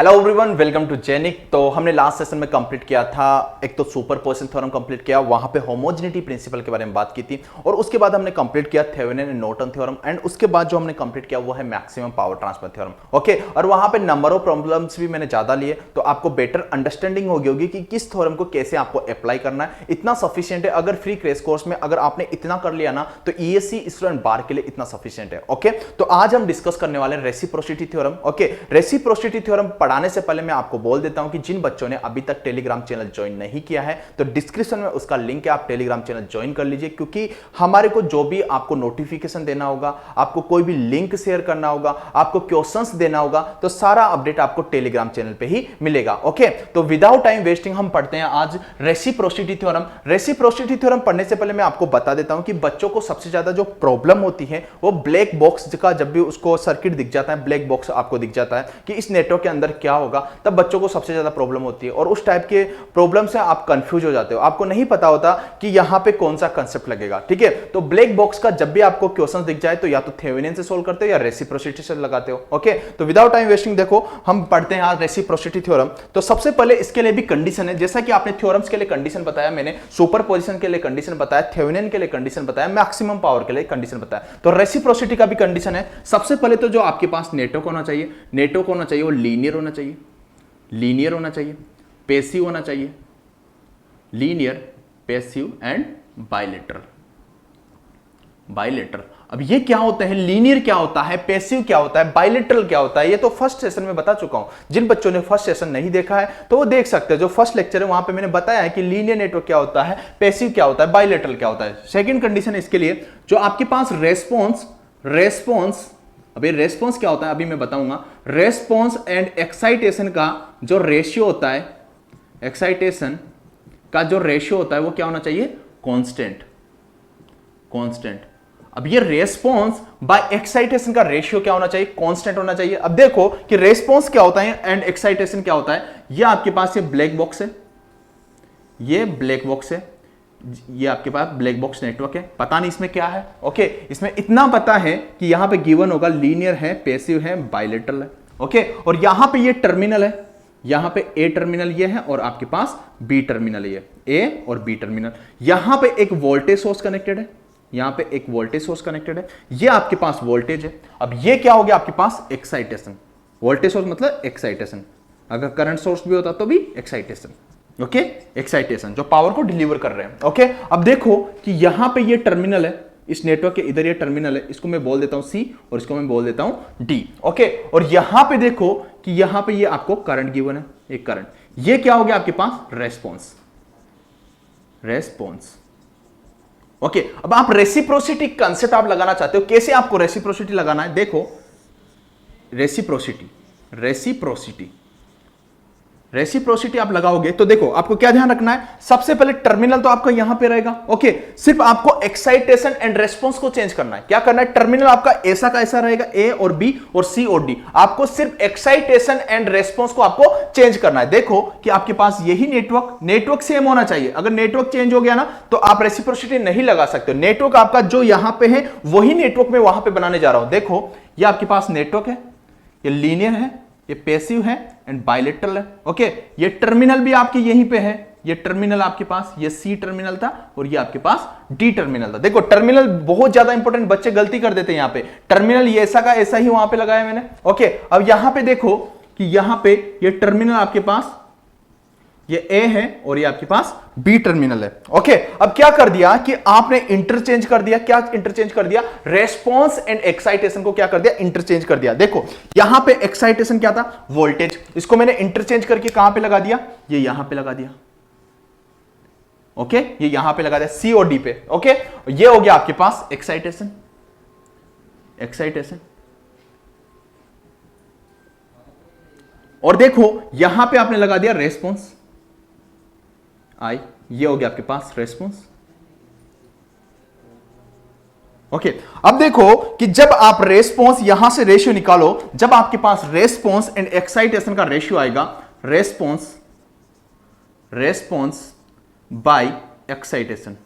Hello everyone, welcome to Genic. तो हमने last session में कंप्लीट किया था, एक तो सुपरपोजिशन थ्योरम कंप्लीट किया, वहां पे होमोजेनिटी प्रिंसिपल के बारे में बात की थी, और उसके बाद हमने कंप्लीट किया Thevenin and Norton theorem, and उसके बाद जो हमने कंप्लीट किया वो है maximum power transfer theorem. Okay, और वहां पे नंबर ऑफ प्रॉब्लम्स भी मैंने ज्यादा लिए, तो आपको बेटर अंडरस्टैंडिंग होगी कि किस थ्योरम को कैसे आपको अप्लाई करना है। इतना सफिशियंट है, अगर फ्री क्रैश कोर्स में अगर आपने इतना कर लिया ना, तो ईएससी स्टूडेंट बार के लिए इतना सफिशियंट है। ओके, तो आज हम डिस्कस करने वाले हैं reciprocity theorem. Okay, reciprocity theorem पढ़ाने से पहले मैं आपको बोल देता हूं कि जिन बच्चों ने अभी तक टेलीग्राम चैनल ज्वाइन नहीं किया है, तो डिस्क्रिप्शन में उसका लिंक है, आप टेलीग्राम चैनल ज्वाइन कर लीजिए, क्योंकि हमारे को जो भी आपको नोटिफिकेशन देना होगा, आपको कोई भी लिंक शेयर करना होगा, आपको क्वेश्चंस देना होगा, तो सारा अपडेट आपको टेलीग्राम चैनल पे ही मिलेगा। ओके, तो विदाउट टाइम वेस्टिंग हम पढ़ते हैं आज रेसिप्रोसिटी थ्योरम। रेसिप्रोसिटी थ्योरम पढ़ने से पहले मैं आपको बता देता हूं कि बच्चों को सबसे ज्यादा जो प्रॉब्लम होती है वो ब्लैक बॉक्स का, जब भी उसको सर्किट दिख जाता है, ब्लैक बॉक्स आपको दिख जाता है कि इस नेटवर्क के अंदर क्या होगा, तब बच्चों को सबसे ज्यादा प्रॉब्लम होती है, और उस टाइप के प्रॉब्लम से आप कंफ्यूज हो जाते हो, आपको नहीं पता होता कि यहां पे कौन सा कंसेप्ट लगेगा। ठीक है, तो ब्लैक बॉक्स का जब भी आपको क्वेश्चन दिख जाए, तो या तो थेवेनिन से सोल्व करते हो या रेसिप्रोसिटी से लगाते हो। ओके, तो विदाउट टाइम वेस्टिंग देखो हम पढ़ते हैं आज रेसिप्रोसिटी थ्योरम। तो सबसे पहले इसके लिए भी कंडीशन है, जैसा कि आपने थ्योरम्स के लिए कंडीशन बताया, मैंने सुपरपोजिशन के लिए कंडीशन बताया, थेवेनिन के लिए कंडीशन बताया, मैक्सिमम पावर के लिए कंडीशन बताया, तो रेसिप्रोसिटी का भी कंडीशन है। सबसे पहले तो जो आपके पास नेटवर्क होना चाहिए, नेटवर्क होना चाहिए वो लीनियर होना चाहिए, लीनियर होना चाहिए, पैसिव होना चाहिए, linear, passive and bilateral. Bilateral, अब ये क्या होते हैं, लीनियर क्या होता है, पैसिव क्या होता है, बाइलेटरल क्या होता है, ये तो फर्स्ट सेशन में बता चुका हूं। जिन बच्चों ने फर्स्ट सेशन नहीं देखा है तो वो देख सकते हैं, जो फर्स्ट लेक्चर है वहां पे मैंने बताया है कि लीनियर नेटवर्क क्या होता है, पैसिव क्या होता है, बाइलेटरल क्या होता है। सेकंड कंडीशन इसके लिए, जो आपके पास रेस्पॉन्स, अभी रेस्पॉन्स क्या होता है अभी मैं बताऊंगा। रेस्पॉन्स एंड एक्साइटेशन का जो रेशियो होता है, एक्साइटेशन का जो रेशियो होता है वो क्या होना चाहिए, कांस्टेंट। अब ये रेस्पॉन्स बाय एक्साइटेशन का रेशियो क्या होना चाहिए, कांस्टेंट होना चाहिए। अब देखो कि रेस्पॉन्स क्या होता है एंड एक्साइटेशन क्या होता है। ये आपके पास ये ब्लैक बॉक्स है, ये ब्लैक बॉक्स है, ये आपके पास ब्लैक बॉक्स नेटवर्क है, पता नहीं इसमें क्या है। ओके, इसमें इतना पता है कि यहां पे गिवन होगा लीनियर है, पैसिव है, बाइलेटरल है। ओके, और यहां पे ये टर्मिनल है, यहां पे ए टर्मिनल ये है, और आपके पास बी टर्मिनल ये, ए और बी टर्मिनल। यहां पे एक वोल्टेज सोर्स कनेक्टेड है, यहां पे एक वोल्टेज सोर्स कनेक्टेड है, ये आपके पास वोल्टेज है। अब ये क्या हो गया आपके पास, एक्साइटेशन। वोल्टेज सोर्स मतलब एक्साइटेशन, अगर करंट सोर्स भी होता तो भी एक्साइटेशन। ओके, एक्साइटेशन जो पावर को डिलीवर कर रहे हैं। ओके, अब देखो कि यहां पे ये टर्मिनल है, इस नेटवर्क के इधर ये टर्मिनल है, इसको मैं बोल देता हूं सी और इसको मैं बोल देता हूं डी। ओके, और यहां पे देखो कि यहां पे ये आपको करंट गिवन है, एक करंट, ये क्या हो गया आपके पास, रेस्पॉन्स। ओके, अब आप रेसिप्रोसिटी कंसेप्ट आप लगाना चाहते हो, कैसे आपको रेसिप्रोसिटी लगाना है, देखो रेसिप्रोसिटी आप लगाओगे तो देखो आपको क्या ध्यान रखना है। सबसे पहले टर्मिनल तो आपका यहां पे रहेगा। ओके, सिर्फ आपको एक्साइटेशन एंड रेस्पॉन्स को चेंज करना है। क्या करना है, टर्मिनल आपका ऐसा का ऐसा रहेगा, ए और बी और सी और डी, आपको सिर्फ एक्साइटेशन एंड रेस्पॉन्स को आपको चेंज करना है। देखो कि आपके पास यही नेटवर्क सेम होना चाहिए। अगर नेटवर्क चेंज हो गया ना तो आप रेसिप्रोसिटी नहीं लगा सकते। नेटवर्क आपका जो यहां पे है वही नेटवर्क मैं वहां पे बनाने जा रहा हूं। देखो ये आपके पास नेटवर्क है, ये लीनियर है, ये पैसिव है एंड बाइलेटरल है। ओके, ये टर्मिनल भी आपके यहीं पे है, ये टर्मिनल आपके पास, ये सी टर्मिनल था और ये आपके पास डी टर्मिनल था। देखो टर्मिनल बहुत ज्यादा इंपॉर्टेंट, बच्चे गलती कर देते हैं यहां पे। टर्मिनल ये ऐसा का ऐसा ही वहां पे लगाया मैंने। ओके, अब यहां पे देखो कि यहां पे ये टर्मिनल आपके पास ये ए है और ये आपके पास बी टर्मिनल है। ओके, अब क्या कर दिया कि आपने इंटरचेंज कर दिया, क्या इंटरचेंज कर दिया, रेस्पॉन्स एंड एक्साइटेशन को क्या कर दिया, इंटरचेंज कर दिया। देखो यहां पे एक्साइटेशन क्या था, वोल्टेज, इसको मैंने इंटरचेंज करके कहां पे लगा दिया, ये यहां पे लगा दिया। ओके, ये यहां पे लगा दिया सी और डी पे। ओके, ये हो गया आपके पास एक्साइटेशन, और देखो यहां पे आपने लगा दिया रेस्पॉन्स, आई, ये हो गया आपके पास रेस्पॉन्स। ओके, अब देखो कि जब आप रेस्पॉन्स यहां से रेशियो निकालो, जब आपके पास रेस्पॉन्स एंड एक्साइटेशन का रेशियो आएगा, रेस्पॉन्स बाय एक्साइटेशन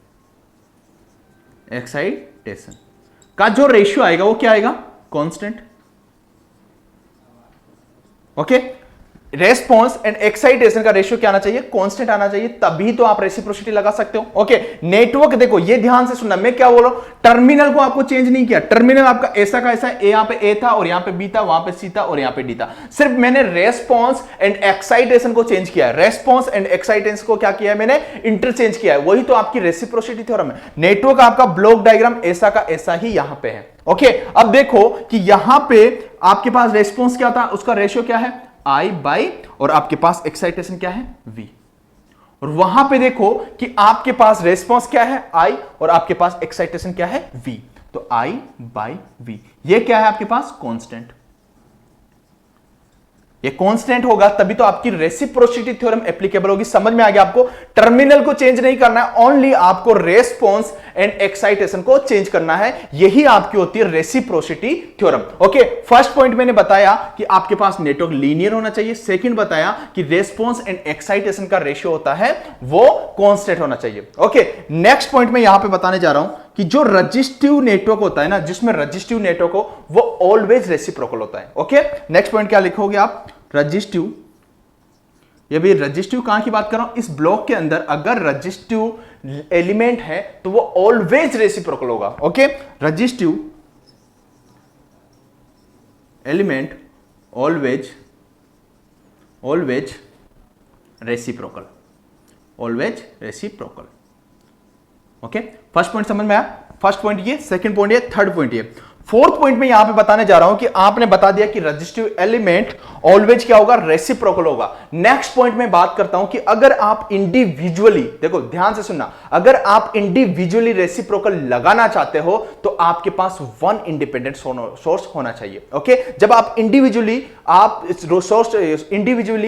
का जो रेशियो आएगा वो क्या आएगा, constant. Okay, response and excitation का रेशियो क्या आना चाहिए, कांस्टेंट आना चाहिए, तभी तो आप रेसिप्रोसिटी लगा सकते हो। ओके, नेटवर्क देखो, ये ध्यान से सुनना, मैं क्या बोल रहा हूं, टर्मिनल को आपको चेंज नहीं किया, टर्मिनल आपका ऐसा का ऐसा, यहां पे ए था और यहां पे बी था, वहां पे सी था और यहां पे डी था, सिर्फ मैंने रेस्पॉन्स एंड एक्साइटेशन को चेंज किया है, रेस्पॉन्स एंड एक्साइटेशन को क्या किया है मैंने, इंटरचेंज किया है, वही तो आपकी रेसिप्रोसिटी थ्योरम है। नेटवर्क आपका ब्लॉक डायग्राम ऐसा का ऐसा ही यहां पे है। ओके, अब देखो कि यहां पे आपके पास रेस्पॉन्स क्या था, उसका रेशियो क्या है, I बाई, और आपके पास एक्साइटेशन क्या है, V, और वहां पे देखो कि आपके पास रेस्पॉन्स क्या है, I, और आपके पास एक्साइटेशन क्या है, V, तो I बाई V, ये क्या है आपके पास, कांस्टेंट, ये कांस्टेंट होगा तभी तो आपकी रेसिप्रोसिटी थ्योरम एप्लीकेबल होगी। समझ में आ गया आपको, टर्मिनल को चेंज नहीं करना है, ओनली आपको रेस्पॉन्स एंड एक्साइटेशन को चेंज करना है, यही आपकी होती है reciprocity theorem. Okay, first point मैंने बताया कि आपके पास नेटवर्क लीनियर होना चाहिए, सेकंड बताया कि रेस्पॉन्स एंड एक्साइटेशन का रेशियो होता है वो कांस्टेंट होना चाहिए। ओके, नेक्स्ट पॉइंट मैं यहां पे बताने जा रहा हूं कि जो रजिस्टिव नेटवर्क होता है ना, जिसमें रजिस्टिव नेटवर्क हो वो ऑलवेज रेसिप्रोकल होता है। ओके, नेक्स्ट पॉइंट क्या लिखोगे आप, रजिस्टिव, ये भी रजिस्टिव कहां की बात कर रहा हूं, इस ब्लॉक के अंदर अगर रजिस्टिव एलिमेंट है तो वो ऑलवेज रेसिप्रोकल होगा। Okay, resistive element always reciprocal, always reciprocal. Okay, first point समझ में आया, फर्स्ट पॉइंट ये, सेकंड पॉइंट ये, थर्ड पॉइंट ये, फोर्थ पॉइंट में यहां पे बताने जा रहा हूं कि आपने बता दिया कि रजिस्टिव एलिमेंट ऑलवेज क्या होगा, रेसिप्रोकल होगा। नेक्स्ट पॉइंट में बात करता हूं कि अगर आप इंडिविजुअली, देखो ध्यान से सुनना, अगर आप इंडिविजुअली रेसिप्रोकल लगाना चाहते हो तो आपके पास वन इंडिपेंडेंट सोर्स होना चाहिए। ओके, जब आप इंडिविजुअली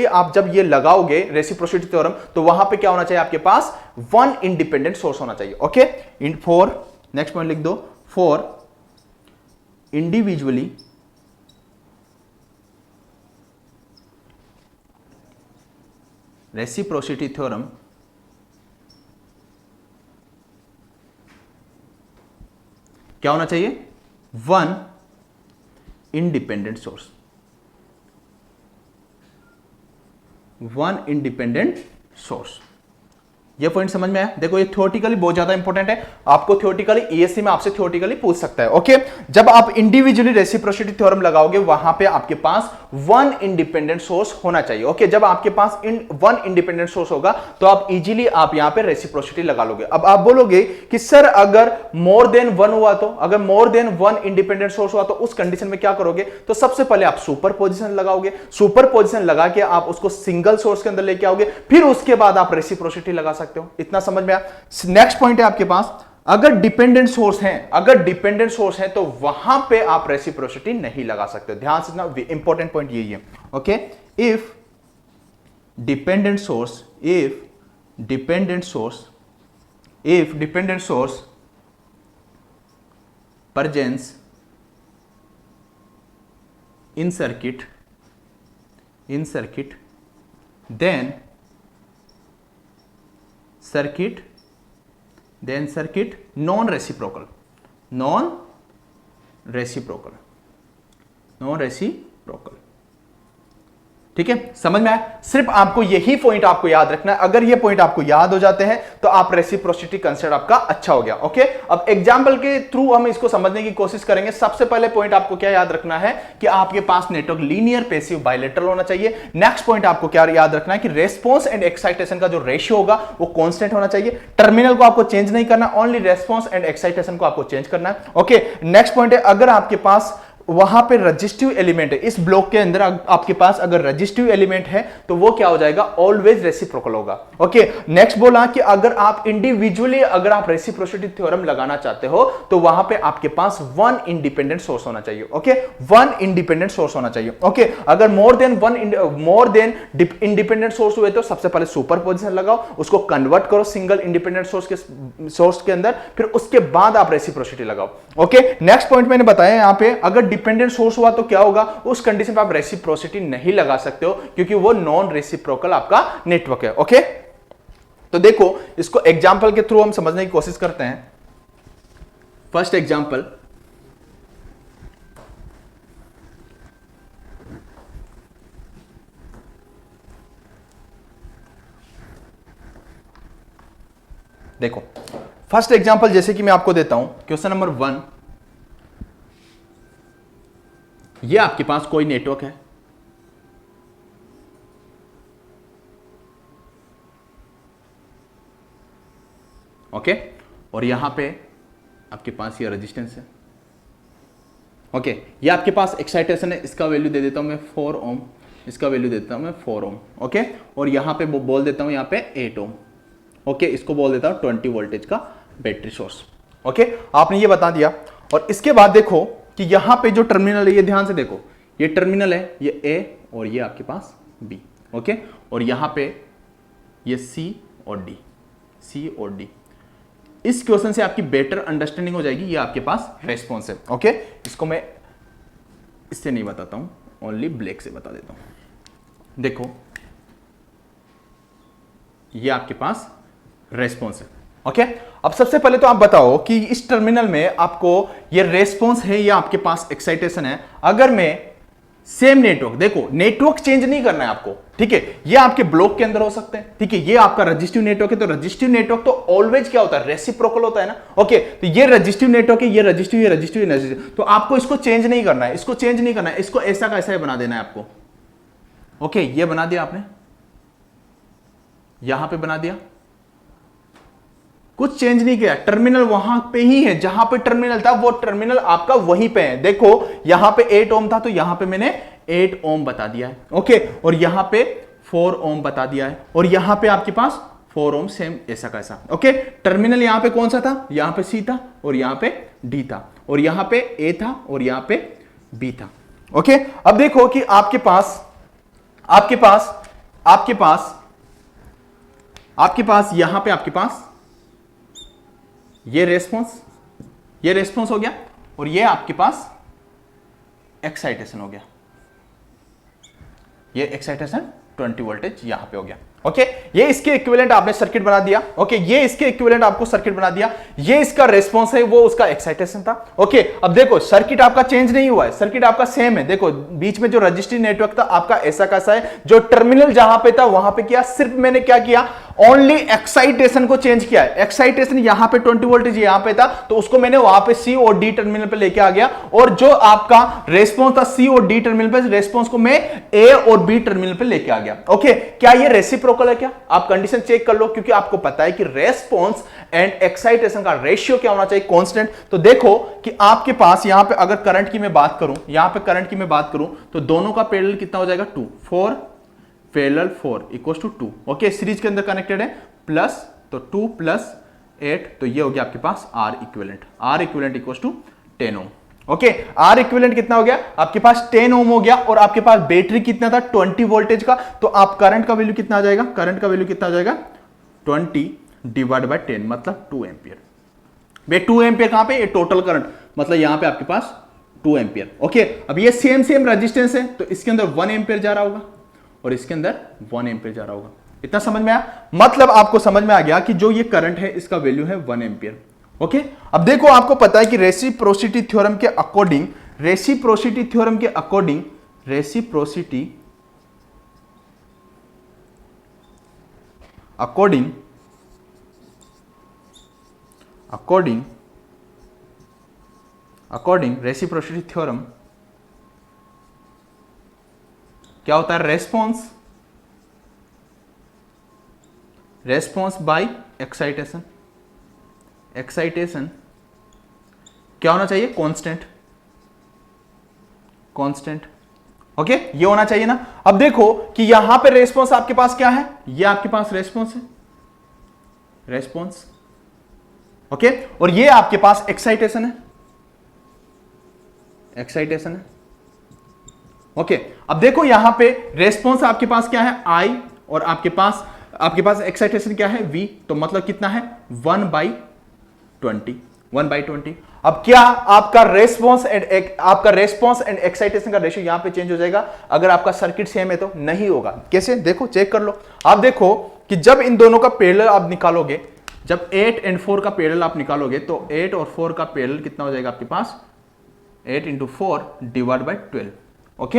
आप जब ये लगाओगे रेसिप्रोसिटी थ्योरम, तो वहां पे क्या होना चाहिए, आपके पास वन इंडिपेंडेंट सोर्स होना चाहिए। Okay, in for, next point लिख दो, फॉर इंडिविजुअली रेसिप्रोसिटी थ्योरम क्या होना चाहिए, one independent source, one independent source. ये पॉइंट समझ में आया, देखो ये थ्योरेटिकली बहुत ज्यादा इंपॉर्टेंट है, आपको थ्योरेटिकली ईएससी में आपसे थ्योरेटिकली पूछ सकता है। ओके, जब आप इंडिविजुअली रेसिप्रोसिटी थ्योरम लगाओगे वहां पे आपके पास वन इंडिपेंडेंट सोर्स होना चाहिए। ओके, जब आपके पास वन इंडिपेंडेंट सोर्स होगा तो आप इजीली आप यहां पे रेसिप्रोसिटी लगा लोगे। अब आप बोलोगे कि सर अगर मोर देन वन हुआ तो, अगर more than one independent source हुआ तो उस कंडीशन में क्या करोगे, तो सबसे पहले आप सुपर पोजिशन लगाओगे, सुपर पोजिशन लगा के आप उसको सिंगल सोर्स के अंदर लेके आओगे, फिर उसके बाद आप रेसिप्रोसिटी लगा सकते हो। इतना समझ में आया। नेक्स्ट पॉइंट है आपके पास, अगर डिपेंडेंट सोर्स हैं, अगर डिपेंडेंट सोर्स है तो वहां पे आप रेसिप्रोसिटी नहीं लगा सकते। ध्यान से ना, इंपॉर्टेंट पॉइंट यही है। Okay, if dependent source presence in circuit then circuit non reciprocal ठीक है, समझ में आया। सिर्फ आपको यही पॉइंट आपको याद रखना है, अगर ये पॉइंट आपको याद हो जाते हैं तो आप रेसिप्रोसिटी कंसेप्ट आपका अच्छा हो गया। ओके, अब एग्जांपल के थ्रू हम इसको समझने की कोशिश करेंगे। सबसे पहले पॉइंट आपको क्या याद रखना है कि आपके पास नेटवर्क लीनियर पैसिव बायलेटरल होना चाहिए। नेक्स्ट पॉइंट आपको क्या याद रखना है कि रेस्पॉन्स एंड एक्साइटेशन का जो रेशियो होगा वो कांस्टेंट होना चाहिए। टर्मिनल को आपको चेंज नहीं करना, ओनली रेस्पॉन्स एंड एक्साइटेशन को आपको चेंज करना है। ओके, नेक्स्ट पॉइंट है, अगर आपके पास वहां पे रजिस्टिव एलिमेंट है, इस ब्लॉक के अंदर आपके पास अगर रजिस्टिव एलिमेंट है तो वो क्या हो जाएगा, ऑलवेज रेसिप्रोकल होगा। ओके, नेक्स्ट बोला कि अगर आप इंडिविजुअली अगर आप रेसिप्रोसिटी थ्योरम लगाना चाहते हो तो वहां पे आपके पास वन इंडिपेंडेंट सोर्स होना चाहिए। ओके, वन इंडिपेंडेंट सोर्स होना चाहिए। ओके, अगर मोर देन इंडिपेंडेंट सोर्स हुए तो सबसे पहले सुपर पोजिशन लगाओ, उसको कन्वर्ट करो सिंगल इंडिपेंडेंट सोर्स के अंदर, फिर उसके बाद आप रेसिप्रोसिटी लगाओ। ओके, नेक्स्ट पॉइंट मैंने बताया यहां पे, अगर डिपेंडेंट सोर्स हुआ तो क्या होगा, उस कंडीशन पे आप रेसिप्रोसिटी नहीं लगा सकते हो क्योंकि वो नॉन रेसिप्रोकल आपका नेटवर्क है। ओके, तो देखो इसको एग्जांपल के थ्रू हम समझने की कोशिश करते हैं। फर्स्ट एग्जांपल, देखो फर्स्ट एग्जांपल जैसे कि मैं आपको देता हूं, क्वेश्चन नंबर 1, ये आपके पास कोई नेटवर्क है, ओके, और यहां पे आपके पास ये रेजिस्टेंस है, ओके, ये आपके पास एक्साइटेशन है, इसका वैल्यू दे देता हूं मैं 4 ओम, इसका वैल्यू देता हूं मैं 4 ओम, ओके, और यहां पे बोल देता हूं यहां पे 8 ओम, ओके, इसको बोल देता हूं 20 वोल्टेज का बैटरी सोर्स, ओके, आपने ये बता दिया। और इसके बाद देखो कि यहां पे जो टर्मिनल है, ये ध्यान से देखो, ये टर्मिनल है, ये ए और ये आपके पास बी, ओके, और यहां पे ये सी और डी, सी और डी। इस क्वेश्चन से आपकी बेटर अंडरस्टैंडिंग हो जाएगी, ये आपके पास रेस्पॉन्स है, ओके, इसको मैं इससे नहीं बताता हूं, ओनली ब्लैक से बता देता हूं। देखो ये आपके पास रेस्पॉन्स है, ओके। अब सबसे पहले तो आप बताओ कि इस टर्मिनल में आपको ये रेस्पॉन्स है या आपके पास एक्साइटेशन है। अगर मैं सेम नेटवर्क, देखो नेटवर्क चेंज नहीं करना है आपको, ठीक है, ये आपके ब्लॉक के अंदर हो सकते हैं, ठीक है, ये आपका रजिस्टिव नेटवर्क है, तो रजिस्टिव नेटवर्क तो ऑलवेज क्या होता है, रेसिप्रोकल होता है ना, ओके, तो ये रजिस्टिव नेटवर्क है, ये रजिस्टिव, ये रजिस्टिव, ये रजिस्टिव, तो आपको इसको चेंज नहीं करना है, इसको चेंज नहीं करना है, इसको ऐसा का ऐसा ही बना देना है आपको, ओके, ये बना दिया आपने, यहां पे बना दिया, कुछ चेंज नहीं किया, टर्मिनल वहां पे ही है, जहां पे टर्मिनल था वो टर्मिनल आपका वहीं पे है। देखो यहां पे 8 ओम था, तो यहां पे मैंने 8 ओम बता दिया है, ओके, और यहां पे 4 ओम बता दिया है, और यहां पे आपके पास 4 ओम सेम ऐसा कैसा, ओके। टर्मिनल यहां पे कौन सा था, यहां पे सी था और यहां पे डी था, और यहां पे ए था और यहां पे बी था, ओके। अब देखो कि आपके पास यहां पे आपके पास ये रेस्पॉन्स हो गया, और ये आपके पास एक्साइटेशन हो गया, ये एक्साइटेशन 20 वोल्टेज यहां पे हो गया, ओके, ये इसके इक्विवेलेंट आपने सर्किट बना दिया, ओके, ये इसके इक्विवेलेंट आपको सर्किट बना दिया, ये इसका रेस्पॉन्स है, वो उसका एक्साइटेशन था, ओके। अब देखो सर्किट आपका चेंज नहीं हुआ है, सर्किट आपका सेम है, देखो बीच में जो रजिस्टिव नेटवर्क था आपका ऐसा कैसा है, जो टर्मिनल जहां पे था वहां पे किया, सिर्फ मैंने क्या किया, ओनली एक्साइटेशन को चेंज किया है। एक्साइटेशन यहां पे 20 वोल्टेज यहां पे था, तो उसको मैंने वहां पे सी और डी टर्मिनल पे लेके आ गया, और जो आपका रेस्पॉन्स था सी और डी टर्मिनल पे, रेस्पॉन्स को मैं ए और बी टर्मिनल पे लेके आ गया, ओके। क्या ये रेसिप्रोकल है? क्या आप कंडीशन चेक कर लो, क्योंकि आपको पता है कि रेस्पॉन्स एंड एक्साइटेशन का रेशियो क्या होना चाहिए, कांस्टेंट। तो देखो कि आपके पास यहां पे अगर करंट की मैं बात करूं, यहां पे करंट की मैं बात करूं, तो दोनों का पैरेलल कितना हो जाएगा, 2, 4 parallel 4 equals to 2, okay, series के अंदर कनेक्टेड है, प्लस तो 2 प्लस 8, तो ये हो गया आपके पास R equivalent equals to 10 ohm, okay. R equivalent कितना हो गया आपके पास, 10 ओम हो गया, और आपके पास बैटरी कितना था, 20 वोल्टेज का, तो आप करंट का वैल्यू कितना आ जाएगा, करंट का वैल्यू कितना आ जाएगा, 20 डिवाइड बाय 10 मतलब 2 एम्पियर। बे 2 एम्पियर कहां पे, ये टोटल करंट, मतलब यहां पे आपके पास 2 एम्पियर, ओके। अब ये सेम रेजिस्टेंस है, तो इसके अंदर 1 एम्पियर जा रहा होगा और इसके अंदर 1 एम्पियर जा रहा होगा। इतना समझ में आया, मतलब आपको समझ में आ गया कि जो ये करंट है इसका वैल्यू है 1 एम्पियर, ओके। अब देखो आपको पता है कि रेसिप्रोसिटी थ्योरम के अकॉर्डिंग रेसिप्रोसिटी थ्योरम क्या होता है, रेस्पॉन्स बाय एक्साइटेशन क्या होना चाहिए, कांस्टेंट, ओके, ये होना चाहिए ना। अब देखो कि यहां पे रेस्पॉन्स आपके पास क्या है, ये आपके पास रेस्पॉन्स, ओके, और ये आपके पास एक्साइटेशन है, ओके। अब देखो यहां पे रेस्पॉन्स आपके पास क्या है, आई, और आपके पास एक्साइटेशन क्या है, वी, तो मतलब कितना है 1/20। अब क्या आपका रेस्पॉन्स एंड एक्साइटेशन का रेशियो यहां पे चेंज हो जाएगा, अगर आपका सर्किट सेम है तो नहीं होगा। कैसे, देखो चेक कर लो। आप देखो कि जब इन दोनों का पैरेलल आप निकालोगे, जब 8 और 4 का पैरेलल आप निकालोगे, तो 8 और 4 का पैरेलल कितना हो जाएगा आपके पास, 8 × 4 डिवाइड बाय 12, ओके।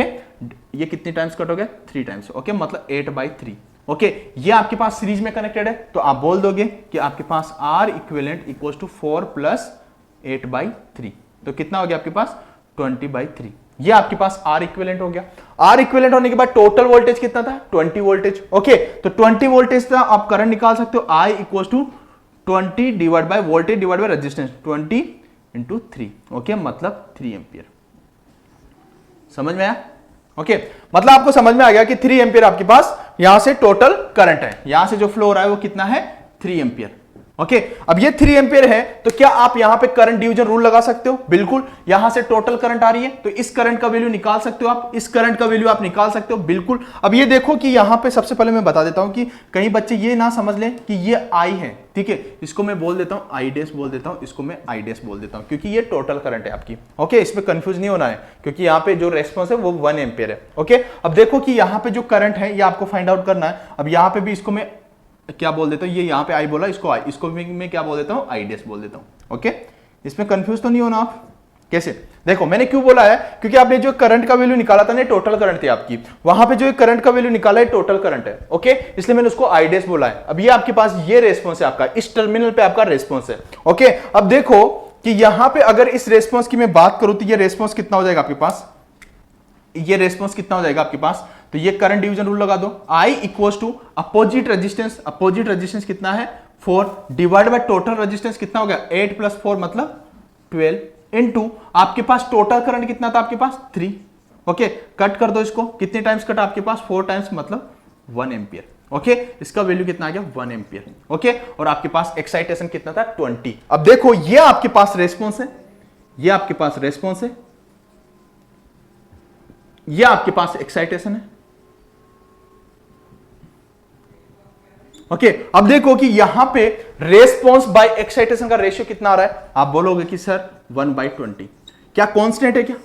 ये कितनी टाइम्स कट हो गया, 3 टाइम्स, ओके, मतलब 8/3, ओके ये आपके पास सीरीज में कनेक्टेड है, तो आप बोल दोगे कि आपके पास R equivalent equal to 4 plus 8/3, तो कितना हो गया आपके पास 20/3। ये आपके पास R इक्विवेलेंट हो गया। R इक्विवेलेंट होने के बाद टोटल वोल्टेज कितना था 20 वोल्टेज। ओके तो 20 वोल्टेज था, आप करंट निकाल सकते हो I equal to 20 divide by voltage divide by resistance 20 into 3। Okay मतलब 3 एंपियर। समझ में आया? ओके मतलब आपको समझ में आ गया कि 3 एंपियर आपके पास यहां से टोटल करंट है, यहां से जो फ्लो हो रहा है वो कितना है 3 एंपियर। ओके अब ये 3 एंपियर है, तो क्या आप यहां पे करंट डिवीजन रूल लगा सकते हो? बिल्कुल। यहां से टोटल करंट आ रही है तो इस करंट का वैल्यू निकाल सकते हो आप, इस करंट का वैल्यू आप निकाल सकते हो। बिल्कुल। अब ये देखो कि यहां पे सबसे पहले मैं बता देता हूं कि कई बच्चे ये ना समझ लें कि ये आई है, ठीक है, इसको मैं बोल देता हूं आई डैश बोल देता हूं, इसको मैं आई डैश बोल देता हूं, क्योंकि ये टोटल करंट है आपकी। ओके इसमें कंफ्यूज नहीं होना है, क्योंकि यहां पे जो रेस्पॉन्स है वो 1 एंपियर है। ओके अब देखो कि यहां पे जो करंट है ये आपको फाइंड आउट करना है। अब यहां पे भी इसको मैं क्या बोल देता हूं, ये यहां पे आई बोला, इसको आई, इसको मैं क्या बोल देता हूं आई डैश बोल देता हूं। ओके इसमें कंफ्यूज तो नहीं होना आप। कैसे? देखो मैंने क्यों बोला है, क्योंकि आपने जो करंट का वैल्यू निकाला था ना टोटल करंट थी आपकी, वहां पे जो करंट का वैल्यू निकाला है टोटल करंट है। ओके इसलिए मैंने उसको आई डैश बोला है। अब ये आपके पास ये रेस्पॉन्स है आपका, इस टर्मिनल पे आपका रेस्पॉन्स है। ओके अब देखो कि यहां पे अगर इस रेस्पॉन्स की मैं बात करूं तो ये रेस्पॉन्स कितना हो जाएगा आपके पास, ये रेस्पॉन्स कितना हो जाएगा आपके पास, तो ये करंट डिवीजन रूल लगा दो, I equals to opposite resistance, opposite resistance कितना है 4 डिवाइड बाय टोटल रेजिस्टेंस कितना हो गया 8 प्लस 4 मतलब 12 इनटू आपके पास टोटल करंट कितना था आपके पास 3। ओके कट कर दो इसको, कितने टाइम्स कट आपके पास 4 टाइम्स मतलब 1 एंपियर। ओके इसका वैल्यू कितना आ गया 1 एंपियर। ओके और आपके पास एक्साइटेशन कितना था 20। अब देखो ये आपके पास रेस्पॉन्स है, ये आपके पास रेस्पॉन्स है, ये आपके पास एक्साइटेशन है। ओके अब देखो कि यहां पे रेस्पॉन्स बाय एक्साइटेशन का रेशियो कितना आ रहा है, आप बोलोगे कि सर 1/20। क्या कांस्टेंट है क्या?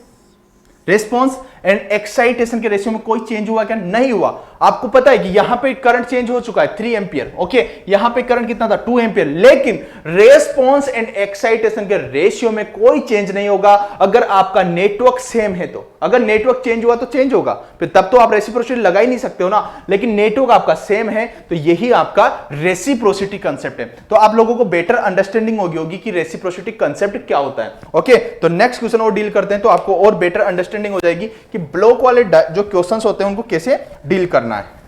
रेस्पॉन्स एंड एक्साइटेशन के रेशियो में कोई चेंज हुआ क्या? नहीं हुआ। आपको पता है कि यहां पे करंट चेंज हो चुका है 3 एंपियर। ओके यहां पे करंट कितना था 2 एंपियर, लेकिन रेस्पॉन्स एंड एक्साइटेशन के रेशियो में कोई चेंज नहीं होगा अगर आपका नेटवर्क सेम है तो। अगर नेटवर्क चेंज हुआ तो चेंज होगा, फिर तब तो आप रेसिप्रोसिटी लगा ही नहीं सकते हो ना, लेकिन नेटवर्क आपका सेम है तो यही आपका रेसिप्रोसिटी कंसेप्ट है। तो आप लोगों को बेटर अंडरस्टैंडिंग होगी कि रेसिप्रोसिटी कंसेप्ट क्या होता है। ओके तो नेक्स्ट क्वेश्चन और डील करते हैं, तो आपको और बेटर अंडरस्टैंडिंग हो जाएगी कि ब्लॉक वाले जो क्वेश्चंस होते हैं उनको कैसे डील करना है।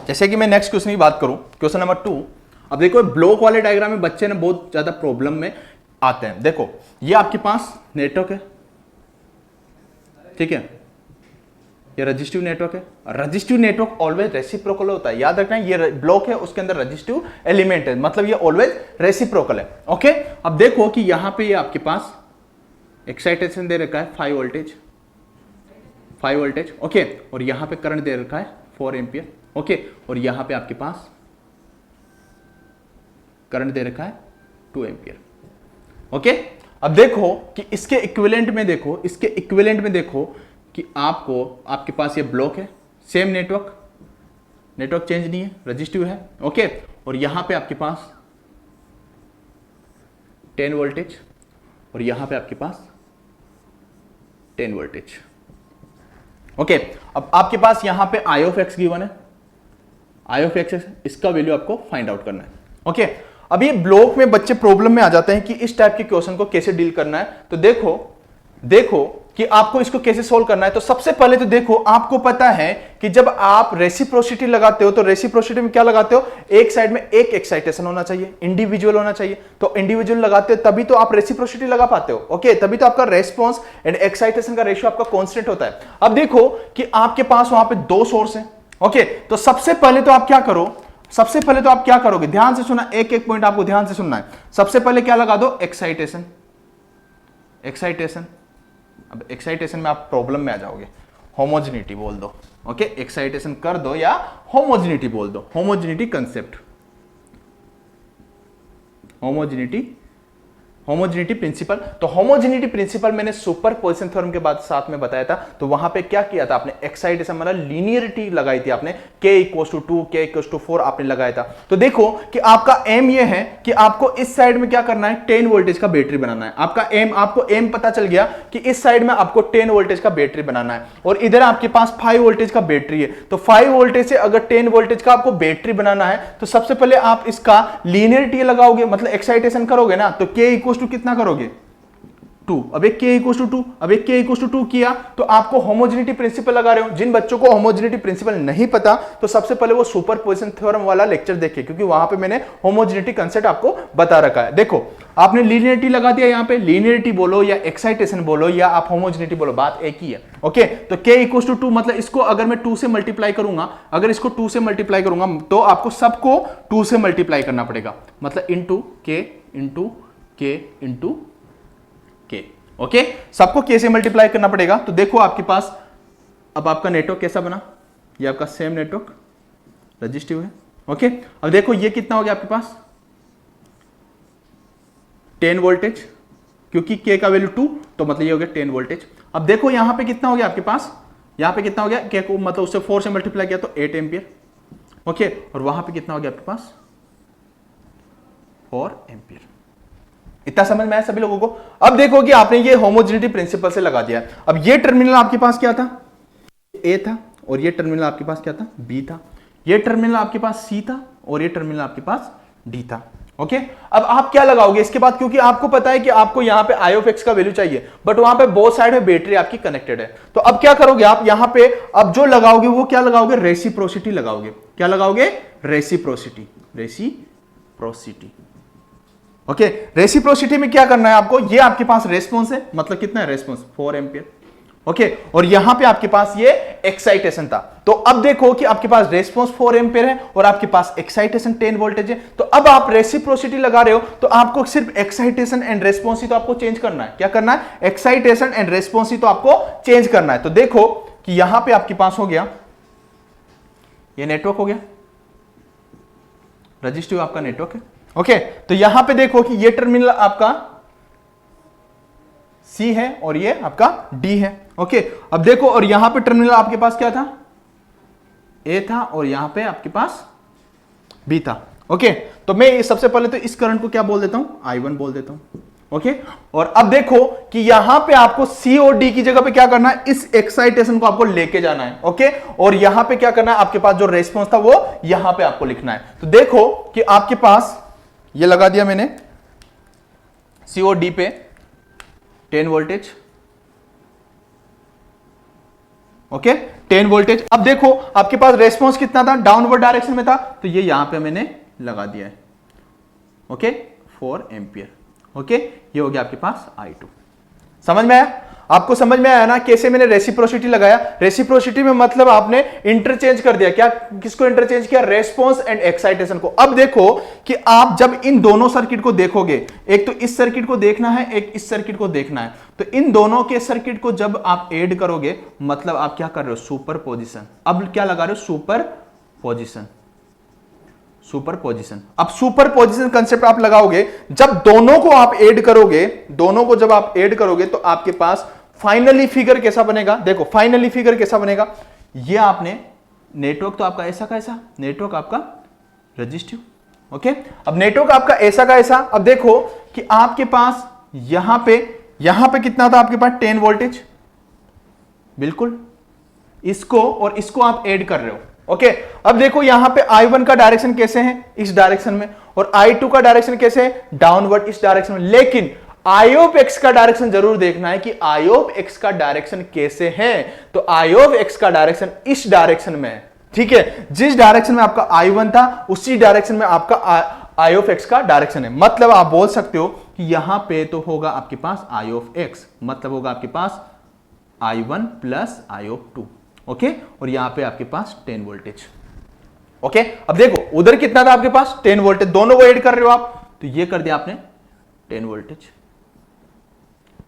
जैसे कि मैं नेक्स्ट क्वेश्चन की बात करूं, क्वेश्चन नंबर 2। अब देखो ब्लॉक वाले डायग्राम में बच्चे ने बहुत ज्यादा प्रॉब्लम में आते हैं। देखो ये आपके पास नेटवर्क है, ठीक है, ये रजिस्टिव नेटवर्क है। रजिस्टिव नेटवर्क ऑलवेज रेसिप्रोकल होता है, याद रखना। ये ब्लॉक है उसके अंदर रजिस्टिव एलिमेंट है, मतलब ये ऑलवेज रेसिप्रोकल है। ओके अब देखो कि यहां पे ये आपके पास एक्साइटेशन दे रखा है 5 वोल्टेज, 5 वोल्टेज। ओके और यहां पे करंट दे रखा है 4 एंपियर। ओके और यहां पे आपके पास करंट दे रखा है 2 एंपियर। ओके अब देखो कि इसके इक्विवेलेंट में देखो, इसके इक्विवेलेंट में देखो कि आपको आपके पास ये ब्लॉक है, सेम नेटवर्क, नेटवर्क चेंज नहीं है, रजिस्टिव है। ओके और यहां पे आपके पास 10 वोल्टेज और यहां पे आपके पास 10 वोल्टेज। ओके अब आपके पास यहां पे आई ऑफ एक्स गिवन है, आई ऑफ एक्स, इसका वैल्यू आपको फाइंड आउट करना है। ओके अब ये ब्लॉक में बच्चे प्रॉब्लम में आ जाते हैं कि इस टाइप के क्वेश्चन को कैसे डील करना है। तो देखो कि आपको इसको कैसे सोल्व करना है। तो सबसे पहले तो देखो आपको पता है कि जब आप रेसिप्रोसिटी लगाते हो तो रेसिप्रोसिटी में क्या लगाते हो, एक साइड में एक एक्साइटेशन होना चाहिए, इंडिविजुअल होना चाहिए। तो इंडिविजुअल लगाते हो तभी तो आप रेसिप्रोसिटी लगा पाते हो। ओके तभी तो आपका रेस्पॉन्स एंड एक्साइटेशन का रेशियो आपका कांस्टेंट होता है। अब देखो कि आपके पास वहां पे 2 सोर्स है। ओके तो सबसे पहले तो आप क्या करो, सबसे पहले तो आप क्या करोगे, ध्यान से सुनना, एक एक पॉइंट आपको ध्यान से सुनना है। सबसे पहले क्या लगा दो, एक्साइटेशन, एक्साइटेशन। अब एक्साइटेशन में आप प्रॉब्लम में आ जाओगे, होमोजेनिटी बोल दो। ओके एक्साइटेशन कर दो या होमोजेनिटी बोल दो, homogeneity concept, homogeneity, homogeneity principle. तो होमोजेनिटी प्रिंसिपल मैंने सुपरपोजिशन थ्योरम के बाद साथ में बताया था। तो वहां पे क्या किया था आपने, एक्साइटेशन मतलब लीनियरिटी लगाई थी आपने, k = 2 k = 4 आपने लगाया था। तो देखो कि आपका एम ये है कि आपको इस साइड में क्या करना है, 10 वोल्टेज का बैटरी बनाना है। आपका एम, आपको एम पता चल गया कि इस साइड में आपको 10 वोल्टेज का बैटरी बनाना है और इधर आपके पास 5 वोल्टेज का बैटरी है। तो 5 वोल्टेज से अगर 10 वोल्टेज का आपको बैटरी बनाना है तो सबसे पहले आप इसका लीनियरिटी लगाओगे, मतलब एक्साइटेशन करोगे ना, तो k = कितना करोगे, 2। अब एक k = 2, अब एक k = 2 किया तो आपको होमोजेनिटी प्रिंसिपल लगा रहे हो। जिन बच्चों को होमोजेनिटी प्रिंसिपल नहीं पता तो सबसे पहले वो सुपरपोजिशन थ्योरम वाला लेक्चर देखे, क्योंकि वहां पे मैंने होमोजेनिटी कांसेप्ट आपको बता रखा है। देखो आपने लीनियरिटी लगा दिया, यहां पे लीनियरिटी बोलो या एक्साइटेशन बोलो या आप होमोजेनिटी बोलो, बात एक ही है। ओके, तो k = 2 मतलब इसको अगर मैं 2 से मल्टीप्लाई करूंगा, अगर इसको 2 से मल्टीप्लाई करूंगा तो आपको सबको 2 से मल्टीप्लाई करना पड़ेगा, मतलब into k into k into k। Okay, सबको k से मल्टीप्लाई करना पड़ेगा। तो देखो आपके पास अब आपका नेटवर्क कैसा बना, ये आपका सेम नेटवर्क रजिस्टिव है। ओके, अब देखो ये कितना हो गया आपके पास, 10 वोल्टेज, क्योंकि k का वैल्यू 2 तो मतलब ये हो गया 10 वोल्टेज। अब देखो यहां पे कितना हो गया आपके पास, यहां पे कितना हो गया, k को मतलब उससे 4 से मल्टीप्लाई किया तो 8 एम्पियर। ओके, और वहां पे कितना हो गया आपके पास, 4 एम्पियर। इतना समझ में आया सभी लोगों को। अब देखो कि आपने ये होमोजेनिटी प्रिंसिपल से लगा दिया। अब ये टर्मिनल आपके पास क्या था, ए था, और ये टर्मिनल आपके पास क्या था, बी था। ये टर्मिनल आपके पास सी था और ये टर्मिनल आपके पास डी था। ओके, अब आप क्या लगाओगे इसके बाद, क्योंकि आपको पता है कि आपको यहां पे आई ऑफ एक्स का वैल्यू चाहिए, बट वहां पे बोथ साइड में बैटरी आपकी कनेक्टेड है। तो अब क्या करोगे आप, यहां पे अब जो लगाओगे वो क्या लगाओगे, रेसिप्रोसिटी लगाओगे। क्या लगाओगे, रेसिप्रोसिटी, रेसिप्रोसिटी। ओके, रेसिप्रोसिटी में क्या करना है आपको, ये आपके पास रेस्पॉन्स है, मतलब कितना है रेस्पॉन्स, 4 एम्पियर। ओके, और यहां पे आपके पास ये एक्साइटेशन था। तो अब देखो कि आपके पास रेस्पॉन्स 4 एम्पियर है और आपके पास एक्साइटेशन 10 वोल्टेज है। तो अब आप रेसिप्रोसिटी लगा रहे हो तो आपको सिर्फ एक्साइटेशन एंड रेस्पॉन्स ही तो आपको चेंज करना है। क्या करना है, एक्साइटेशन एंड रेस्पॉन्स ही तो आपको चेंज करना है। तो देखो कि यहां पे आपके पास हो गया, ये नेटवर्क हो गया, रजिस्टिव आपका नेटवर्क है। ओके, तो यहां पे देखो कि ये टर्मिनल आपका C है और ये आपका D है। ओके, अब देखो और यहां पे टर्मिनल आपके पास क्या था, A था और यहां पे आपके पास B था। ओके, तो मैं सबसे पहले तो इस करंट को क्या बोल देता हूं, I1 बोल देता हूं। ओके, और अब देखो कि यहां पे आपको C और D की जगह पे क्या करना है, इस एक्साइटेशन को आपको लेके जाना है। ओके, और यहां पे क्या करना है, आपके पास जो रेस्पॉन्स था वो यहां पे आपको लिखना है। तो देखो कि आपके पास ये लगा दिया मैंने C और D पे 10 वोल्टेज। Okay, 10 voltage. अब देखो आपके पास रेस्पॉन्स कितना था, डाउनवर्ड डायरेक्शन में था, तो ये यहां पे मैंने लगा दिया है। Okay, 4 ampere. ओके, ये हो गया आपके पास I2। समझ में आया, आपको समझ में आया ना कैसे मैंने रेसिप्रोसिटी लगाया। रेसिप्रोसिटी में मतलब आपने इंटरचेंज कर दिया, क्या, किसको इंटरचेंज किया, रेस्पॉन्स एंड एक्साइटेशन को। अब देखो कि आप जब इन दोनों सर्किट को देखोगे, एक तो इस सर्किट को देखना है, एक इस सर्किट को देखना है, तो इन दोनों के सर्किट को जब आप ऐड करोगे मतलब आप क्या कर रहे हो, सुपरपोजिशन। अब क्या लगा रहे हो, सुपरपोजिशन, सुपरपोजिशन। अब सुपरपोजिशन कंसेप्ट आप लगाओगे, जब दोनों को आप ऐड करोगे, दोनों को जब आप ऐड करोगे तो आपके पास फाइनली फिगर कैसा बनेगा, देखो फाइनली फिगर कैसा बनेगा। ये आपने नेटवर्क तो आपका ऐसा का ऐसा, नेटवर्क आपका रजिस्टिव। ओके, अब नेटवर्क आपका ऐसा का ऐसा। अब देखो कि आपके पास यहां पे कितना था आपके पास, 10 वोल्टेज, बिल्कुल इसको और इसको आप ऐड कर रहे हो। ओके, अब देखो यहां पे I1 का डायरेक्शन कैसे है, इस डायरेक्शन में, और I2 का डायरेक्शन कैसे है, डाउनवर्ड इस डायरेक्शन में। लेकिन I ऑफ x का डायरेक्शन जरूर देखना है कि I ऑफ x का डायरेक्शन कैसे है। तो I ऑफ x का डायरेक्शन इस डायरेक्शन में है। ठीक है, जिस डायरेक्शन में आपका I1 था उसी डायरेक्शन में आपका I ऑफ x का डायरेक्शन है। मतलब आप बोल सकते हो कि यहां पे तो होगा आपके पास I ऑफ x, मतलब होगा आपके पास I1 plus I of 2। Okay, और यहां पे आपके पास 10 वोल्टेज। ओके, अब देखो उधर कितना था आपके पास, 10 वोल्टेज, दोनों को ऐड कर रहे हो आप, तो ये कर दिया आपने 10 वोल्टेज।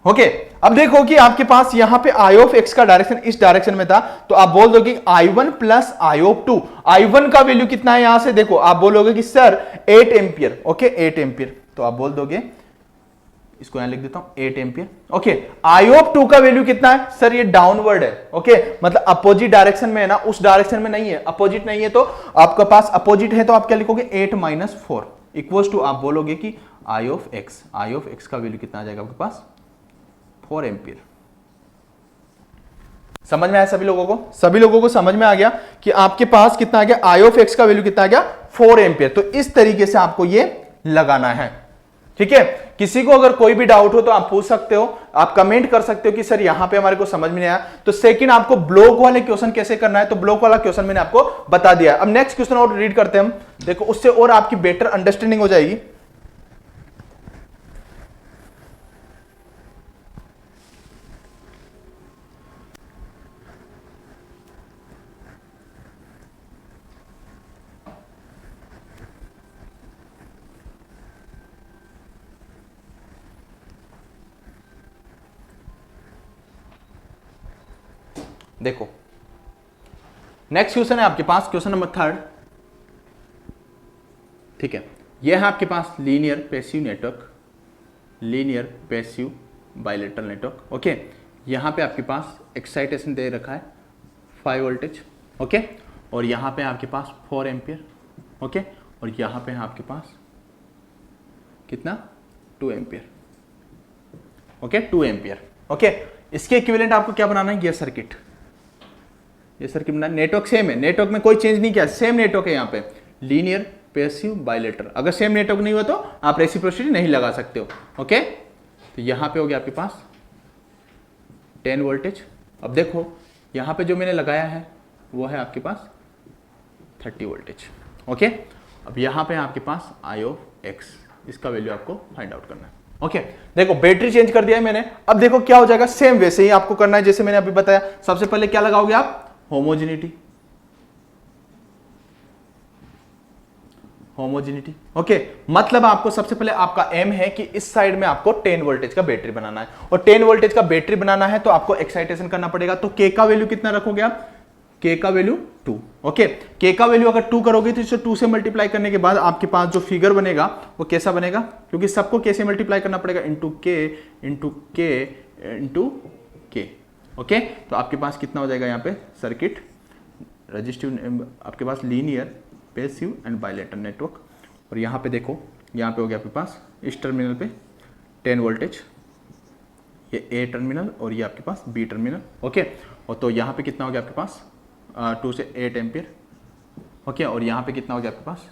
ओके, अब देखो कि आपके पास यहां पे I ऑफ x का डायरेक्शन इस डायरेक्शन में था, तो आप बोल दोगे I1 plus I of 2। I1 का वैल्यू कितना है, यहां से देखो आप बोलोगे कि सर 8 एम्पियर। ओके, 8 एम्पियर, तो आप बोल दोगे इसको यहां लिख देता हूं 8 एम्पियर। ओके, आई ऑफ 2 का वैल्यू कितना है सर, ये डाउनवर्ड है। ओके, मतलब अपोजिट डायरेक्शन में है ना, उस डायरेक्शन में नहीं है, अपोजिट नहीं है, तो आपके पास अपोजिट है तो आप क्या लिखोगे 8 माइनस 4 इक्वल्स टू आप बोलोगे कि I of X, I of X का वैल्यू कितना आ जाएगा आपके पास 4 एम्पियर। समझ में आया सभी लोगों को? सभी लोगों को समझ में आ गया कि आपके पास कितना आ गया, आई ऑफ एक्स का वैल्यू कितना आ गया 4 एम्पियर। तो इस तरीके से आपको ये लगाना है, ठीक है। किसी को अगर कोई भी डाउट हो तो आप पूछ सकते हो, आप कमेंट कर सकते हो कि सर यहां पे हमारे को समझ में नहीं आया। तो सेकंड आपको ब्लॉक वाले क्वेश्चन कैसे करना है, तो ब्लॉक वाला क्वेश्चन मैंने आपको बता दिया। अब नेक्स्ट क्वेश्चन और रीड करते हैं हम, देखो उससे और आपकी बेटर अंडरस्टैंडिंग हो जाएगी। देखो नेक्स्ट क्वेश्चन है आपके पास, क्वेश्चन नंबर 3, ठीक है। यह है आपके पास linear passive network, linear passive bilateral network. Okay, यहां पे आपके पास एक्साइटेशन दे रखा है 5 वोल्टेज। ओके, और यहां पे आपके पास 4 एम्पियर। ओके, और यहां पे है आपके पास कितना 2 एम्पियर। Okay, 2 ampere. ओके, इसके इक्विवेलेंट आपको क्या बनाना है, ये सर्किट, ये सर्किट बनाना। नेटवर्क सेम है, नेटवर्क में कोई चेंज नहीं किया, सेम नेटवर्क है यहाँ पे, लीनियर पैसिव बाइलेटरल। अगर सेम नेटवर्क नहीं हुआ तो आप रेसिप्रोसिटी नहीं लगा सकते हो। ओके, तो यहाँ पे हो गया आपके पास 10 वोल्टेज। अब देखो यहाँ पे जो मैंने लगाया है वो है आपके पास 30 वोल्टेज। ओके, अब यहाँ पे आपके पास आई ऑफ एक्स, इसका वैल्यू आपको फाइंड आउट करना है। ओके, देखो बैटरी चेंज कर दिया है मैंने। अब देखो क्या हो जाएगा, सेम वैसे ही आपको करना है जैसे मैंने अभी बताया। सबसे पहले क्या लगाओगे आप, होमोजेनिटी, होमोजेनिटी। ओके, मतलब आपको सबसे पहले आपका एम है कि इस साइड में आपको 10 वोल्टेज का बैटरी बनाना है, और 10 वोल्टेज का बैटरी बनाना है तो आपको एक्साइटेशन करना पड़ेगा। तो के का वैल्यू कितना रखोगे आप, के का वैल्यू 2। ओके, के का वैल्यू अगर 2 करोगे तो इसे 2 से मल्टीप्लाई करने के बाद आपके पास जो फिगर बनेगा वो कैसा बनेगा, क्योंकि सबको के से मल्टीप्लाई करना पड़ेगा, इंटू के इंटू के इंटू के। ओके, तो आपके पास कितना हो जाएगा यहाँ पे सर्किट रजिस्टिव, आपके पास linear passive and bilateral network. और यहाँ पे देखो, यहाँ पे हो गया आपके पास इस टर्मिनल पे 10 वोल्टेज, ये ए टर्मिनल और ये आपके पास बी टर्मिनल। ओके, और तो यहाँ पे कितना हो गया आपके पास 2 से 8 एम्पियर। ओके, और यहाँ पे कितना हो गया आपके पास,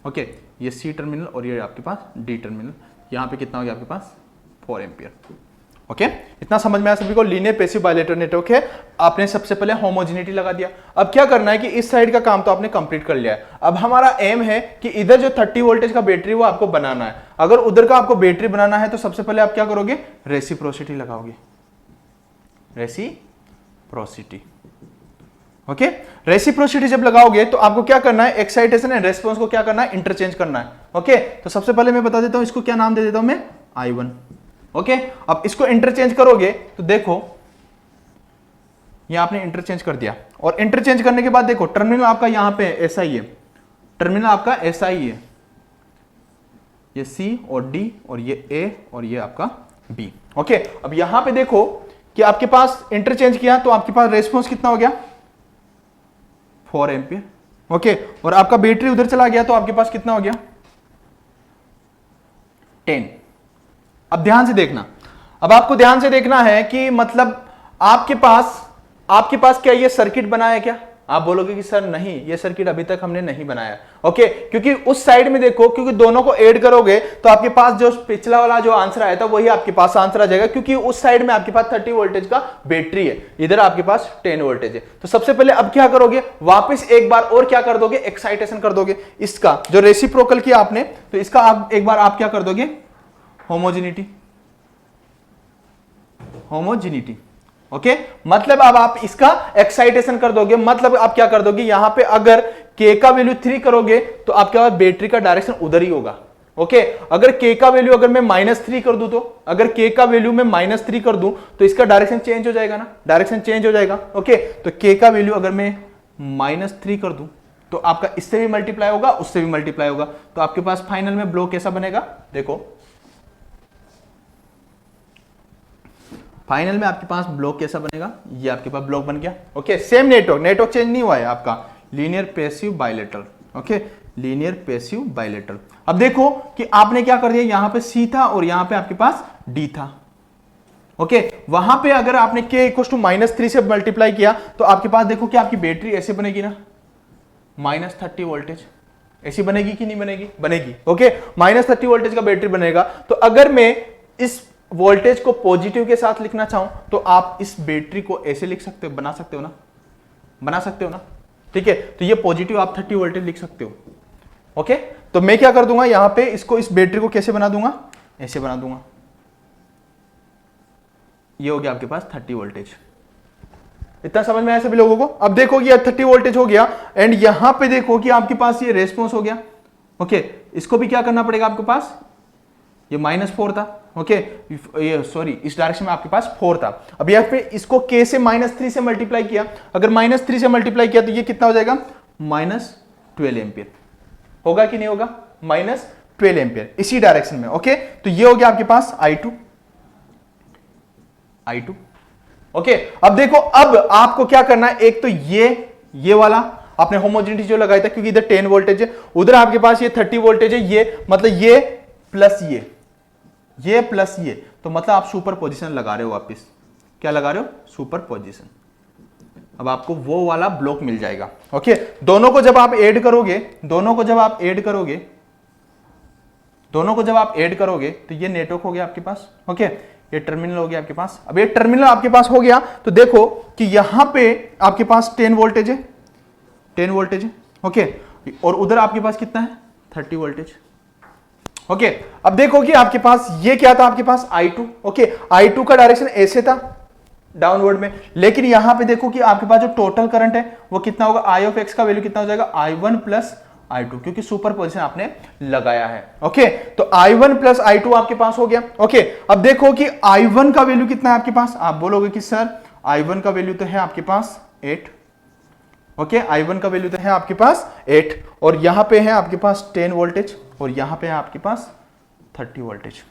ओके ये सी टर्मिनल और ये आपके पास डी टर्मिनल, यहाँ पे कितना हो गया आपके पास 4 एम्पियर। ओके, इतना समझ में आया सभी को। लीनियर पैसिव बाइलेटरल नेटवर्क है, आपने सबसे पहले होमोजेनिटी लगा दिया। अब क्या करना है कि इस साइड का काम तो आपने कंप्लीट कर लिया है। अब हमारा एम है कि इधर जो 30 वोल्टेज का बैटरी वो आपको बनाना है। अगर उधर का आपको बैटरी बनाना है तो सबसे पहले आप क्या करोगे, रेसिप्रोसिटी लगाओगे, रेसिप्रोसिटी। ओके, रेसिप्रोसिटी जब लगाओगे तो आपको क्या करना है, एक्साइटेशन एंड रेस्पॉन्स को क्या करना है, इंटरचेंज करना है। ओके, तो सबसे पहले मैं बता देता हूं, इसको क्या नाम दे देता हूं मैं, I1। ओके, अब इसको इंटरचेंज करोगे तो देखो यहां आपने इंटरचेंज कर दिया, और इंटरचेंज करने के बाद देखो टर्मिनल आपका यहां पे ऐसा ही है, टर्मिनल आपका ऐसा ही है, ये C और D और ये A और ये आपका B। ओके, अब यहां पे देखो कि आपके पास इंटरचेंज किया तो आपके पास रेस्पॉन्स कितना हो गया 4 एम्पियर। ओके, और आपका बैटरी उधर चला गया तो आपके पास कितना हो गया 10। अब ध्यान से देखना, अब आपको ध्यान से देखना है कि मतलब आपके पास क्या ये सर्किट बना है क्या? आप बोलोगे कि सर नहीं, ये सर्किट अभी तक हमने नहीं बनाया। ओके, क्योंकि उस साइड में देखो, क्योंकि दोनों को ऐड करोगे तो आपके पास जो पिछला वाला जो आंसर आया था वही आपके पास आंसर आ जाएगा, क्योंकि उस साइड में आपके पास 30 वोल्टेज का बैटरी है, इधर आपके पास 10 वोल्टेज है। तो सबसे पहले अब क्या करोगे, वापस एक बार और क्या कर दोगे, एक्साइटेशन कर दोगे। इसका जो रेसिप्रोकल किया आपने, तो इसका आप एक बार आप क्या कर दोगे, होमोजेनिटी, होमोजेनिटी। ओके, मतलब अब आप इसका एक्साइटेशन कर दोगे, मतलब आप क्या कर दोगे, यहां पे अगर के का वैल्यू 3 करोगे तो आपके पास बैटरी का डायरेक्शन उधर ही होगा। ओके, अगर के का वैल्यू अगर मैं -3 कर दूं, तो अगर के का वैल्यू मैं -3 कर दूं तो इसका डायरेक्शन चेंज हो जाएगा ना, डायरेक्शन चेंज हो जाएगा। ओके, तो के का वैल्यू अगर मैं -3 कर दूं तो आपका इससे भी मल्टीप्लाई होगा, उससे भी मल्टीप्लाई होगा, तो आपके पास फाइनल में ब्लॉक कैसा बनेगा, देखो फाइनल में आपके पास ब्लॉक कैसा बनेगा, ये आपके पास ब्लॉक बन गया। ओके, सेम नेटवर्क चेंज नहीं हुआ है आपका, linear passive bilateral. Okay, linear passive bilateral. अब देखो कि आपने क्या कर दिया, यहां पे C था और यहां पे आपके पास D था। ओके, वहां पे अगर आपने K इक्वल टू -3 से मल्टीप्लाई किया तो आपके पास देखो कि आपकी बैटरी ऐसे बनेगी ना, -30 वोल्टेज ऐसी बनेगी कि नहीं बनेगी, बनेगी। ओके, -30 वोल्टेज का बैटरी बनेगा। तो अगर मैं इस वोल्टेज को पॉजिटिव के साथ लिखना चाहूं तो आप इस बैटरी को ऐसे लिख सकते हो, बना सकते हो ना, बना सकते हो ना, ठीक है। तो ये पॉजिटिव आप 30 वोल्टेज लिख सकते हो। ओके, तो मैं क्या कर दूंगा यहां पे, इसको इस बैटरी को कैसे बना दूंगा, ऐसे बना दूंगा। ये हो गया आपके पास 30 वोल्टेज। इतना समझ में आया सभी लोगों को। अब देखो कि 30 वोल्टेज हो गया एंड यहां पे देखो कि आपके पास ये रेस्पॉन्स हो गया। ओके, इसको भी क्या करना पड़ेगा आपके पास, ये -4 था। ओके, ये सॉरी इस डायरेक्शन में आपके पास 4 था। अब यहाँ पे इसको K से -3 से मल्टीप्लाई किया, अगर -3 से मल्टीप्लाई किया तो ये कितना हो जाएगा, -12 एम्पियर होगा कि नहीं होगा, -12 एम्पियर इसी डायरेक्शन में। ओके, तो ये हो गया आपके पास I2। ओके, अब देखो अब आपको क्या करना है, एक तो ये वाला आपने होमोजेनिटी जो लगाया था, क्योंकि इधर 10 वोल्टेज है, उधर आपके पास ये 30 वोल्टेज है, ये मतलब ये प्लस ये प्लस ये, तो मतलब आप सुपर पोजिशन लगा रहे हो, वापिस क्या लगा रहे हो, सुपर पोजिशन। अब आपको वो वाला ब्लॉक मिल जाएगा। ओके, दोनों को जब आप ऐड करोगे तो ये नेटवर्क हो गया आपके पास। ओके, ये टर्मिनल हो गया आपके पास। अब ये टर्मिनल आपके पास हो गया तो देखो कि यहां पे आपके पास 10 वोल्टेज है, 10 वोल्टेज है। ओके, और उधर आपके पास कितना है, 30 वोल्टेज। ओके, अब देखो कि आपके पास ये क्या था, आपके पास I2। ओके, I2 का डायरेक्शन ऐसे था डाउनवर्ड में, लेकिन यहां पे देखो कि आपके पास जो टोटल करंट है वो कितना होगा, I ऑफ X का वैल्यू कितना हो जाएगा, I1 प्लस I2, क्योंकि सुपर पोजिशन आपने लगाया है। ओके, तो I1 प्लस I2 आपके पास हो गया। ओके, अब देखो कि I1 का वैल्यू कितना है आपके पास, आप बोलोगे कि सर I1 का वैल्यू तो है आपके पास 8। ओके, I1 का वैल्यू तो है आपके पास 8 और यहां पे है आपके पास 10 वोल्टेज और यहां पे है आपके पास 30 वोल्टेज।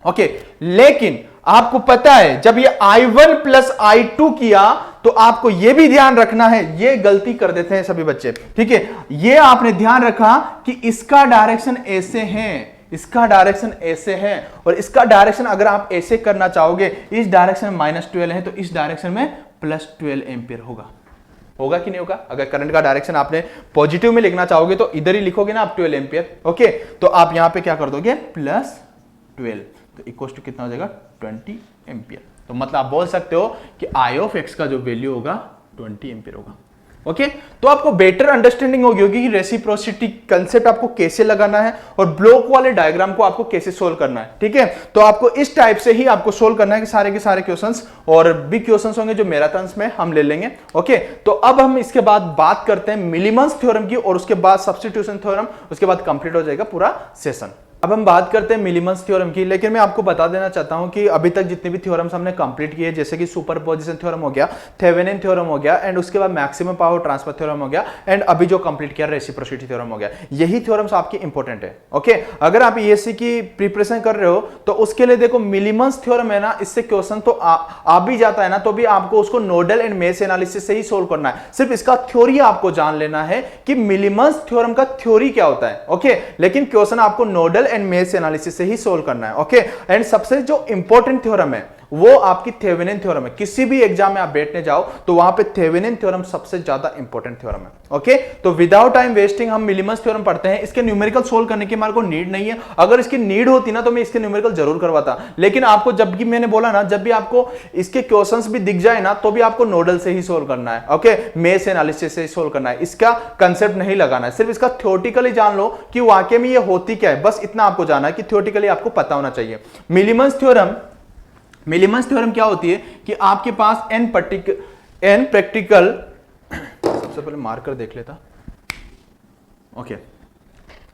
ओके, लेकिन आपको पता है जब ये I1 प्लस I2 किया तो आपको यह भी ध्यान रखना है, ये गलती कर देते हैं सभी बच्चे, ठीक है। ये आपने ध्यान रखा कि इसका डायरेक्शन ऐसे है, इसका डायरेक्शन ऐसे है और इसका डायरेक्शन अगर आप ऐसे करना चाहोगे, इस डायरेक्शन में -12 है तो इस डायरेक्शन में +12 एम्पियर होगा कि नहीं होगा। अगर करंट का डायरेक्शन आपने पॉजिटिव में लिखना चाहोगे तो इधर ही लिखोगे ना आप 12 एम्पियर। ओके, तो आप यहां पे क्या कर दोगे, +12, तो इक्वल टू कितना हो जाएगा, 20 एम्पियर। तो मतलब आप बोल सकते हो कि I ऑफ X का जो वैल्यू होगा 20 एम्पियर होगा। ओके, तो आपको बेटर अंडरस्टैंडिंग होगी कि रेसिप्रोसिटी कंसेप्ट आपको कैसे लगाना है और ब्लॉक वाले डायग्राम को आपको कैसे सोल्व करना है, ठीक है। तो आपको इस टाइप से ही आपको सोल्व करना है कि सारे के सारे क्वेश्चंस, और भी क्वेश्चंस होंगे जो मैराथन्स में हम ले लेंगे। ओके, तो अब हम इसके बाद बात करते हैं मिलीमन्स थ्योरम की और उसके बाद सब्स्टिट्यूशन थ्योरम, उसके बाद कंप्लीट हो जाएगा पूरा सेशन। अब हम बात करते हैं मिलीमन्स थ्योरम की, लेकिन मैं आपको बता देना चाहता हूं कि अभी तक जितने भी थ्योरम्स हमने कंप्लीट किए, जैसे कि सुपरपोजिशन थ्योरम हो गया, थेवेनिन थ्योरम हो गया एंड उसके बाद मैक्सिमम पावर ट्रांसफर थ्योरम हो गया एंड अभी जो कंप्लीट किया रेसिप्रोसिटी थ्योरम हो गया, यही थ्योरम्स आपके इंपॉर्टेंट है। ओके, अगर आप ईएससी की प्रिपरेशन कर रहे हो तो उसके लिए देखो मिलीमन्स थ्योरम है ना, इससे क्वेश्चन तो आ भी जाता है ना, तो भी आपको उसको नोडल एंड मेश एनालिसिस से ही सोल्व करना है। सिर्फ इसका थ्योरी आपको जान लेना है कि मिलीमन्स थ्योरम का थ्योरी क्या होता है। ओके, लेकिन क्वेश्चन आपको नोडल एंड मेश एनालिसिस से ही सोल्व करना है। ओके, एंड सबसे जो इंपॉर्टेंट थ्योरम है वो आपकी थेवेनिन थ्योरम है। किसी भी एग्जाम में आप बैठने जाओ तो वहां पे थेवेनिन थ्योरम सबसे ज्यादा इंपॉर्टेंट थ्योरम है। ओके, तो विदाउट टाइम वेस्टिंग हम मिलीमन्स थ्योरम पढ़ते हैं। इसके न्यूमेरिकल सोल्व करने की हमारे को नीड नहीं है, अगर इसकी नीड होती ना तो मैं इसके न्यूमेरिकल जरूर करवाता, लेकिन आपको जब भी मैंने बोला ना, जब भी आपको इसके क्वेश्चंस भी दिख जाए ना तो भी आपको नोडल से ही सोल्व करना है। ओके, मेश एनालिसिस से ही सोल्व करना है, इसका कंसेप्ट नहीं लगाना है, सिर्फ इसका थ्योरेटिकली जान लो कि वाकई में ये होती क्या है, बस इतना आपको जाना है कि थ्योरेटिकली आपको पता होना चाहिए। मिलीमन्स थ्योरम क्या होती है कि आपके पास n प्रैक्टिकल, सबसे पहले मार्कर देख लेता। ओके,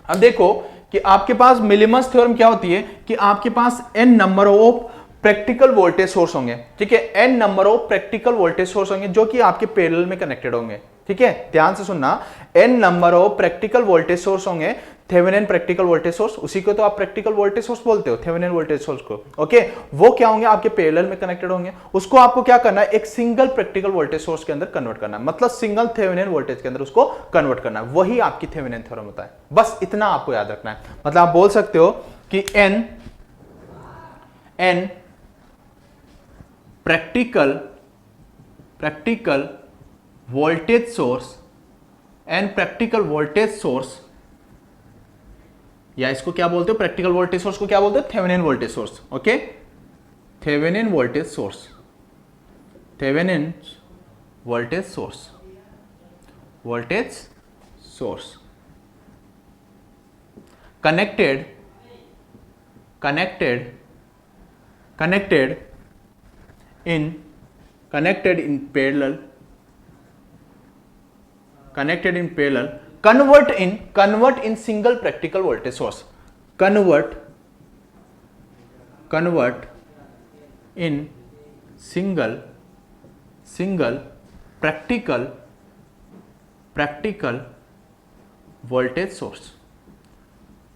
अब देखो कि आपके पास मिलीमन्स थ्योरम क्या होती है कि आपके पास n number of practical voltage source होंगे, ठीक है, n number of practical voltage source होंगे जो कि आपके पैरेलल में कनेक्टेड होंगे, ठीक है, ध्यान से सुनना, n number of practical voltage source होंगे थेवेनिन प्रैक्टिकल वोल्टेज सोर्स, उसी को तो आप प्रैक्टिकल वोल्टेज सोर्स बोलते हो, थेवेनिन वोल्टेज सोर्स को। ओके, वो क्या होंगे, आपके पैरेलल में कनेक्टेड होंगे। उसको आपको क्या करना है, एक सिंगल प्रैक्टिकल वोल्टेज सोर्स के अंदर कन्वर्ट करना है, मतलब सिंगल थेवेनिन वोल्टेज के अंदर उसको कन्वर्ट करना है, वही आपकी थेवेनिन थ्योरम होता है। बस इतना आपको याद रखना है। मतलब आप बोल सकते हो कि an practical voltage source, an practical voltage source, या इसको क्या बोलते हो, प्रैक्टिकल वोल्टेज सोर्स को क्या बोलते हो, Thevenin voltage source. Okay, Thevenin voltage source, Thevenin voltage source, voltage source connected in parallel, convert in single practical voltage source, convert in single practical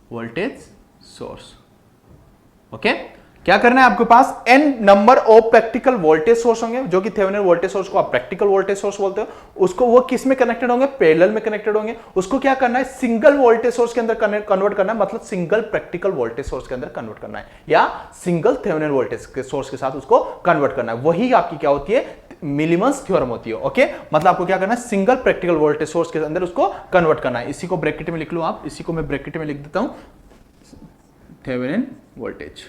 voltage source। Okay, क्या करना है आपके पास, n number of practical voltage source होंगे, जो कि Thevenin voltage source को आप practical voltage source बोलते हो, उसको वो किस में कनेक्टेड होंगे, पैरेलल में कनेक्टेड होंगे। उसको क्या करना है, सिंगल वोल्टेज सोर्स के अंदर कन्वर्ट करना है, मतलब सिंगल प्रैक्टिकल वोल्टेज सोर्स के अंदर कन्वर्ट करना है, या सिंगल थेवेनिन वोल्टेज के सोर्स के साथ उसको कन्वर्ट करना है। वही आपकी क्या होती है, मिलीमन्स थ्योरम होती है। ओके, मतलब आपको क्या करना है, सिंगल प्रैक्टिकल वोल्टेज सोर्स के अंदर उसको कन्वर्ट करना है। इसी को ब्रैकेट में लिख लो आप, इसी को मैं ब्रैकेट में लिख देता हूं, Thevenin voltage,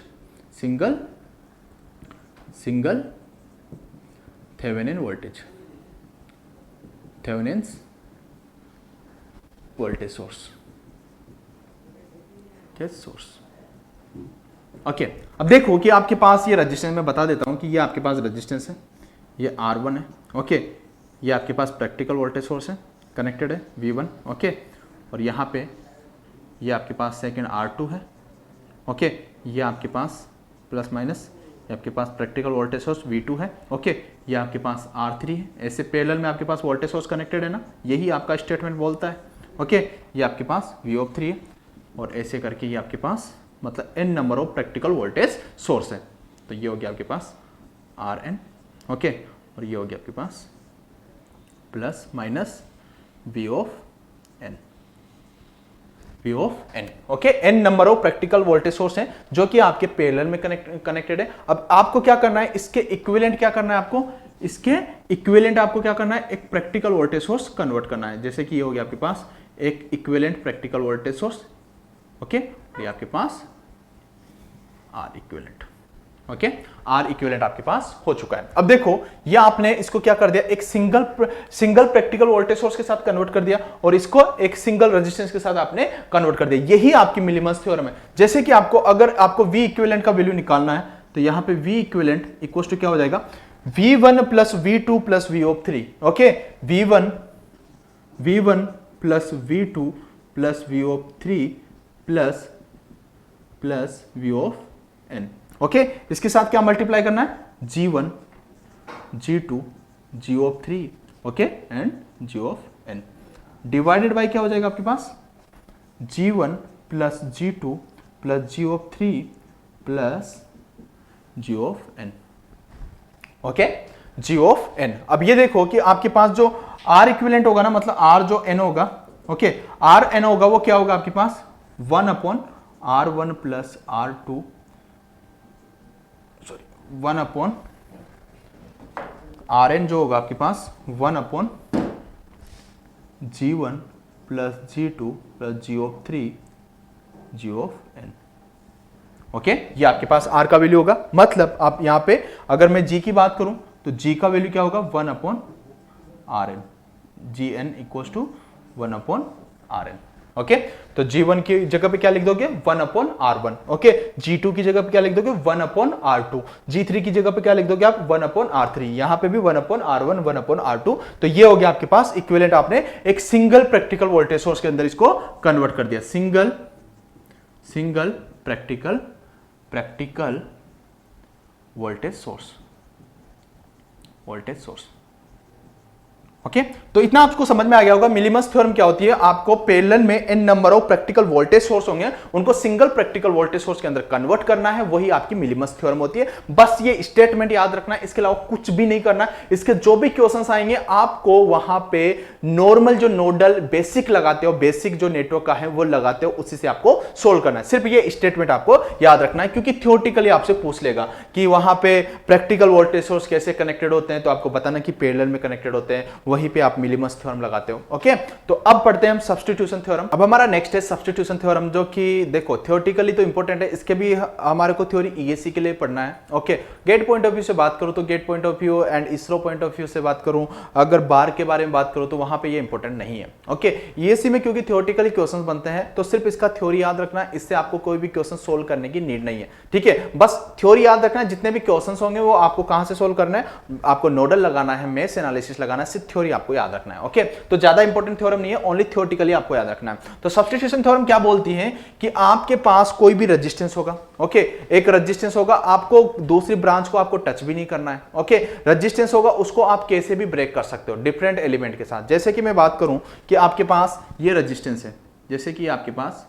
single Thevenin voltage, Thevenin voltage source. Okay, अब देखो कि आपके पास ये रेजिस्टेंस, मैं बता देता हूं कि ये आपके पास रेजिस्टेंस है, ये R1 है। ओके, ये आपके पास प्रैक्टिकल वोल्टेज सोर्स है, कनेक्टेड है V1। ओके, और यहाँ पे ये आपके पास सेकंड R2 है। ओके, ये आपके पास प्लस माइनस, ये आपके पास प्रैक्टिकल वोल्टेज सोर्स V2 है। ओके, ये आपके पास R3 है। ऐसे पैरेलल में आपके पास वोल्टेज सोर्स कनेक्टेड है ना, यही आपका स्टेटमेंट बोलता है। ओके, ये आपके पास V3 है, और ऐसे करके ये आपके पास मतलब n number of practical voltage source है। तो ये हो गया आपके पास Rn। ओके, और ये हो गया आपके पास plus minus V of n। Okay, n number of practical voltage source हैं जो कि आपके पैरेलल में कनेक्टेड है। अब आपको क्या करना है, इसके इक्विवेलेंट क्या करना है आपको, इसके इक्विवेलेंट आपको क्या करना है, एक प्रैक्टिकल वोल्टेज सोर्स कन्वर्ट करना है। जैसे कि ये हो गया आपके पास एक equivalent practical voltage source. Okay, ये आपके पास R equivalent. Okay, R equivalent आपके पास हो चुका है। अब देखो, ये आपने इसको क्या कर दिया, एक सिंगल प्रैक्टिकल वोल्टेज सोर्स के साथ कन्वर्ट कर दिया, और इसको एक सिंगल रेजिस्टेंस के साथ आपने कन्वर्ट कर दिया। यही आपकी मिलीमन्स थ्योरम है। जैसे कि आपको अगर आपको V इक्विवेलेंट का वैल्यू निकालना है, तो यहां पे V इक्विवेलेंट इक्वल टू क्या हो जाएगा, V1 plus V2 plus V of 3। Okay, V1 plus V2 plus V of 3 plus V of n। Okay, इसके साथ क्या मल्टीप्लाई करना है, G1 G2 G of 3, okay, and G of n, divided by क्या हो जाएगा आपके पास, G1 plus G2 plus G of 3 plus G of n। Okay, G of n। अब ये देखो कि आपके पास जो R इक्विवेलेंट होगा ना, मतलब R जो n होगा, ओके, R n होगा, वो क्या होगा आपके पास 1 upon R1 plus R2, sorry 1 upon Rn जो होगा आपके पास 1 upon G1 plus G2 plus G of 3 G of n। Okay, ये आपके पास R का वैल्यू होगा। मतलब आप यहां पे अगर मैं G की बात करूं तो G का वैल्यू क्या होगा, 1 upon Rn, Gn equals to 1 upon Rn। Okay, तो G1 की जगह पे क्या लिख दोगे, 1 अपॉन R1। ओके, G2 की जगह पे क्या लिख दोगे, 1 अपॉन R2। G3 की जगह पे क्या लिख दोगे आप, 1 अपॉन R3। यहां पे भी 1 अपॉन R1 1 अपॉन R2। तो ये हो गया आपके पास इक्विवेलेंट, आपने एक सिंगल प्रैक्टिकल वोल्टेज सोर्स के अंदर इसको कन्वर्ट कर दिया, single practical voltage source. Okay तो इतना आपको समझ में आ गया होगा। मिलीमस थ्योरम क्या होती है, आपको पैरेलल में n number of practical voltage source होंगे, उनको सिंगल प्रैक्टिकल वोल्टेज सोर्स के अंदर कन्वर्ट करना है, वही आपकी मिलीमस थ्योरम होती है। बस ये स्टेटमेंट याद रखना है, इसके अलावा कुछ भी नहीं करना। इसके जो भी क्वेश्चंस आएंगे आपको वहां पे नॉर्मल जो नोडल बेसिक लगाते हो, बेसिक जो नेटवर्क का है वो लगाते हो, उसी से आपको सोल्व करना है। सिर्फ ये स्टेटमेंट आपको याद रखना है, क्योंकि थियोरेटिकली आपसे पूछ लेगा कि वहां पे प्रैक्टिकल वोल्टेज सोर्स कैसे कनेक्टेड होते हैं, तो आपको बताना कि पैरेलल में कनेक्टेड होते हैं, वहीं पे आप मिलीमस थ्योरम लगाते हो। ओके तो अब पढ़ते हैं हम सब्स्टिट्यूशन थ्योरम। अब हमारा नेक्स्ट है सब्स्टिट्यूशन थ्योरम, जो कि देखो थियोरेटिकली तो इंपॉर्टेंट है, इसके भी हमारे को थ्योरी ईएससी के लिए पढ़ना है। Okay GATE point of view से बात करूं तो GATE point of view and ISRO point of view से बात करूं, अगर बार के बारे में बात करूं तो वहां पे ये इंपॉर्टेंट नहीं है। ओके ईएससी में क्योंकि थियोरेटिकली क्वेश्चंस बनते हैं तो सिर्फ इसका थ्योरी याद रखना, इससे आपको कोई भी क्वेश्चन सोल्व करने की नीड नहीं है। ठीक है बस थ्योरी याद रखना, जितने भी क्वेश्चंस होंगे वो आपको कहां से सोल्व करना है, आपको नोडल लगाना है, मेश एनालिसिस लगाना है, सिर्फ थ्योरी आपको याद रखना है। ओके तो ज्यादा इंपॉर्टेंट थ्योरम नहीं है, ओनली थ्योरेटिकली आपको याद रखना है। तो सब्स्टिट्यूशन थ्योरम क्या बोलती है कि आपके पास कोई भी रेजिस्टेंस होगा, ओके एक रेजिस्टेंस होगा, आपको दूसरी ब्रांच को आपको टच भी नहीं करना है। ओके रेजिस्टेंस होगा, उसको आप कैसे भी ब्रेक कर सकते हो डिफरेंट एलिमेंट के साथ। जैसे कि मैं बात करूं कि आपके पास ये रेजिस्टेंस है, जैसे कि आपके पास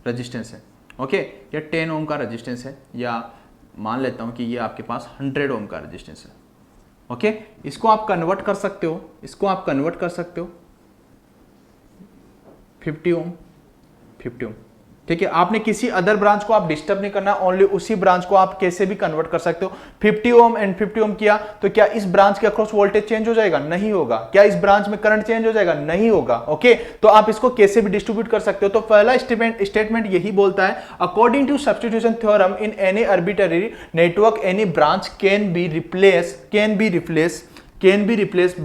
रेजिस्टेंस है, ओके ये 10 ओम का रेजिस्टेंस है, या मान लेता हूं कि ये आपके पास 100 ओम का रेजिस्टेंस है। ओके इसको आप कन्वर्ट कर सकते हो, इसको आप कन्वर्ट कर सकते हो 50 ओम, 50 ओम। ठीक है आपने किसी अदर ब्रांच को आप डिस्टर्ब नहीं करना, ओनली उसी ब्रांच को आप कैसे भी कन्वर्ट कर सकते हो। 50 ओम एंड 50 ओम किया तो क्या इस ब्रांच के अक्रॉस वोल्टेज चेंज हो जाएगा? नहीं होगा। क्या इस ब्रांच में करंट चेंज हो जाएगा? नहीं होगा। ओके तो आप इसको कैसे भी डिस्ट्रीब्यूट कर सकते हो। तो पहला स्टेटमेंट यही बोलता है, according to substitution theorem in any arbitrary network any branch can be replace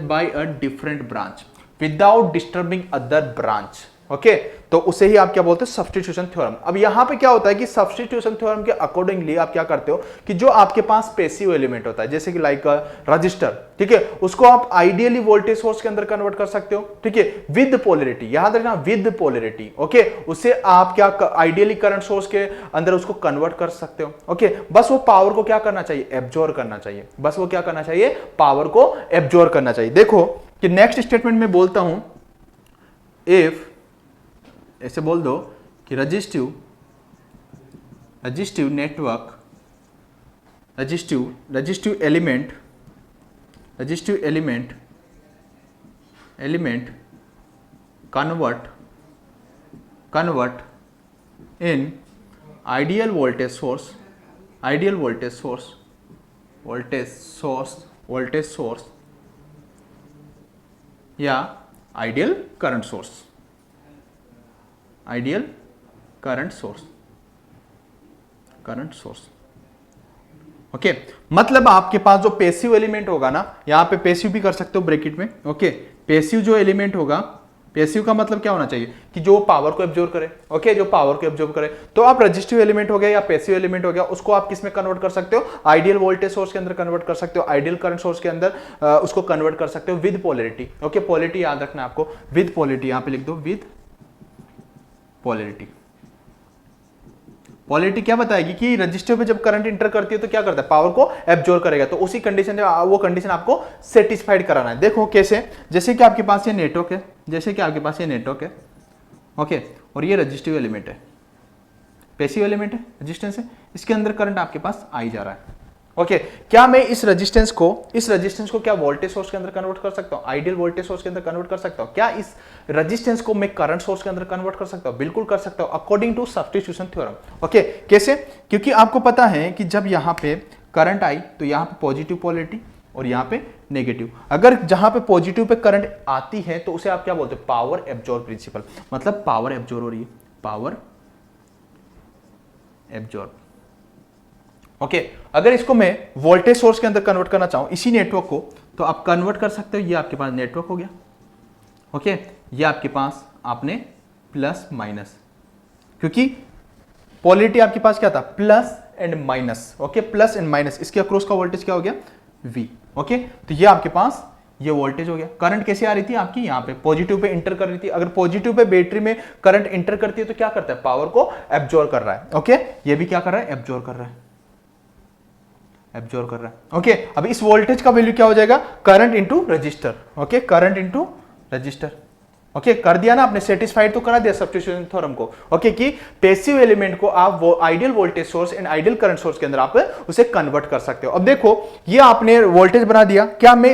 by a different branch without disturbing other branch. Okay तो उसे ही आप क्या बोलते हो, सब्स्टिट्यूशन थ्योरम। अब यहां पे क्या होता है कि सब्स्टिट्यूशन थ्योरम के अकॉर्डिंगली आप क्या करते हो कि जो आपके पास पैसिव एलिमेंट होता है, जैसे कि लाइक रजिस्टर, ठीक है उसको आप आइडियली वोल्टेज सोर्स के अंदर कन्वर्ट कर सकते हो। ठीक है विद पोलैरिटी, याद रखना विद पोलैरिटी। ओके उससे आप क्या आइडियली करंट सोर्स के अंदर उसको कन्वर्ट कर सकते हो। ओके बस वो पावर को क्या करना चाहिए, एब्जॉर्ब करना चाहिए। बस वो क्या करना चाहिए, पावर को एब्जॉर्ब करना चाहिए। देखो कि नेक्स्ट स्टेटमेंट में बोलता हूं, इफ ऐसे बोल दो कि resistive network, resistive element convert in ideal voltage source या आइडियल करंट सोर्स। ओके मतलब आपके पास जो पैसिव एलिमेंट होगा ना, यहां पे पैसिव भी कर सकते हो ब्रैकेट में। ओके पैसिव जो एलिमेंट होगा, पैसिव का मतलब क्या होना चाहिए कि जो पावर को एब्जॉर्ब करे। ओके जो पावर को एब्जॉर्ब करे, तो आप रजिस्टिव एलिमेंट हो गया या पैसिव एलिमेंट हो गया, उसको आप किस में कन्वर्ट कर सकते हो, आइडियल वोल्टेज सोर्स के अंदर कन्वर्ट कर सकते हो, आइडियल करंट सोर्स के अंदर उसको कन्वर्ट कर सकते हो विद पोलैरिटी। ओके पोलैरिटी याद रखना है आपको, विद पोलैरिटी यहां पे लिख दो, विद पोलैरिटी क्या बताएगी कि रजिस्टर पे जब करंट इंटर करती है तो क्या करता है, पावर को एब्जॉर्ब करेगा। तो उसी कंडीशन, वो कंडीशन आपको सेटिस्फाइड कराना है। देखो कैसे, जैसे कि आपके पास ये नेटवर्क है, ओके और ये रजिस्टिव एलिमेंट है, पैसिव एलिमेंट है, रेजिस्टेंस है, इसके अंदर करंट आपके पास आई जा रहा है। ओके क्या मैं इस रेजिस्टेंस को क्या वोल्टेज सोर्स के अंदर कन्वर्ट कर सकता हूं, आइडियल वोल्टेज सोर्स के अंदर कन्वर्ट कर सकता हूं? क्या इस रेजिस्टेंस को मैं करंट सोर्स के अंदर कन्वर्ट कर सकता हूं? बिल्कुल कर सकता हूं, according to substitution theorem. Okay कैसे? क्योंकि आपको पता है कि जब यहां पे करंट आई तो यहां पे पॉजिटिव पोलैरिटी और यहां पे नेगेटिव। अगर जहां पे पॉजिटिव पे करंट आती है तो उसे आप क्या बोलते हो, पावर एब्जॉर्ब प्रिंसिपल। मतलब पावर एब्जॉर्ब हो रही है, पावर एब्जॉर्ब। ओके अगर इसको मैं वोल्टेज सोर्स के अंदर कन्वर्ट करना चाहूं इसी नेटवर्क को, तो आप कन्वर्ट कर सकते हो। ये आपके पास नेटवर्क हो गया। ओके ये आपके पास आपने प्लस माइनस, क्योंकि पोलैरिटी आपके पास क्या था, plus and minus. Okay plus and minus, इसके अक्रॉस का वोल्टेज क्या हो गया, V। ओके तो ये आपके पास ये वोल्टेज हो गया। करंट कैसे आ रही थी आपकी, यहां पे पॉजिटिव पे इंटर कर रही थी। अगर पॉजिटिव पे बैटरी में करंट इंटर करती है तो क्या करता है, पावर को एब्जॉर्ब कर रहा है। ओके ये भी क्या कर रहा है, एब्जॉर्ब कर रहा है, एब्जॉर्ब कर रहा है। ओके, अब इस वोल्टेज का वैल्यू क्या हो जाएगा, current into register. Okay, current into register. Okay, कर दिया ना आपने, सेटिस्फाइड तो करा दिया सब्स्टिट्यूशन थ्योरम को। ओके, कि पैसिव एलिमेंट को आप वो ideal voltage source and ideal current source के अंदर आप उसे कन्वर्ट कर सकते हो। अब देखो, ये आपने वोल्टेज बना दिया, क्या मैं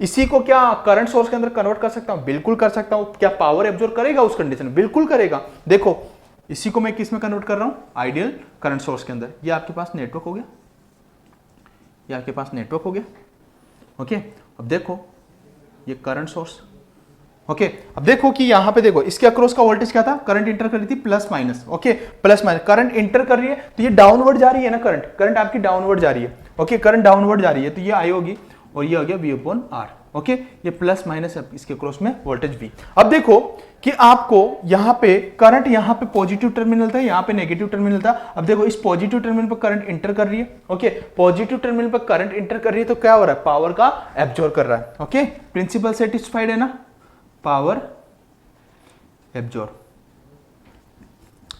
इसी को क्या करंट सोर्स के अंदर कन्वर्ट कर सकता हूं? बिल्कुल कर सकता हूं। क्या पावर एब्जॉर्ब करेगा उस कंडीशन में? बिल्कुल करेगा। देखो, इसी को मैं किस में कन्वर्ट कर रहा हूं? आइडियल करंट सोर्स के अंदर। ये आपके पास नेटवर्क हो गया, ये आपके पास नेटवर्क हो गया। ओके, अब देखो ये करंट सोर्स। ओके, अब देखो कि यहां पे देखो इसके अक्रॉस का वोल्टेज क्या था, करंट इंटर कर रही थी plus minus. Okay, plus minus current enter कर रही है तो ये डाउनवर्ड जा रही है ना, करंट आपकी डाउनवर्ड जा रही है। ओके, करंट डाउनवर्ड जा रही है तो ये आई होगी और ये हो गया V अपॉन R। ओके, ये प्लस माइनस इसके क्रॉस में वोल्टेज V। अब देखो कि आपको यहां पे करंट, यहां पे पॉजिटिव टर्मिनल था, यहां पे नेगेटिव टर्मिनल था। अब देखो इस पॉजिटिव टर्मिनल पर करंट इंटर कर रही है। ओके, पॉजिटिव टर्मिनल पर करंट इंटर कर रही है तो क्या हो रहा है, पावर का एब्जॉर्ब कर रहा है। ओके, प्रिंसिपल सेटिस्फाइड है ना, पावर एब्जॉर्ब।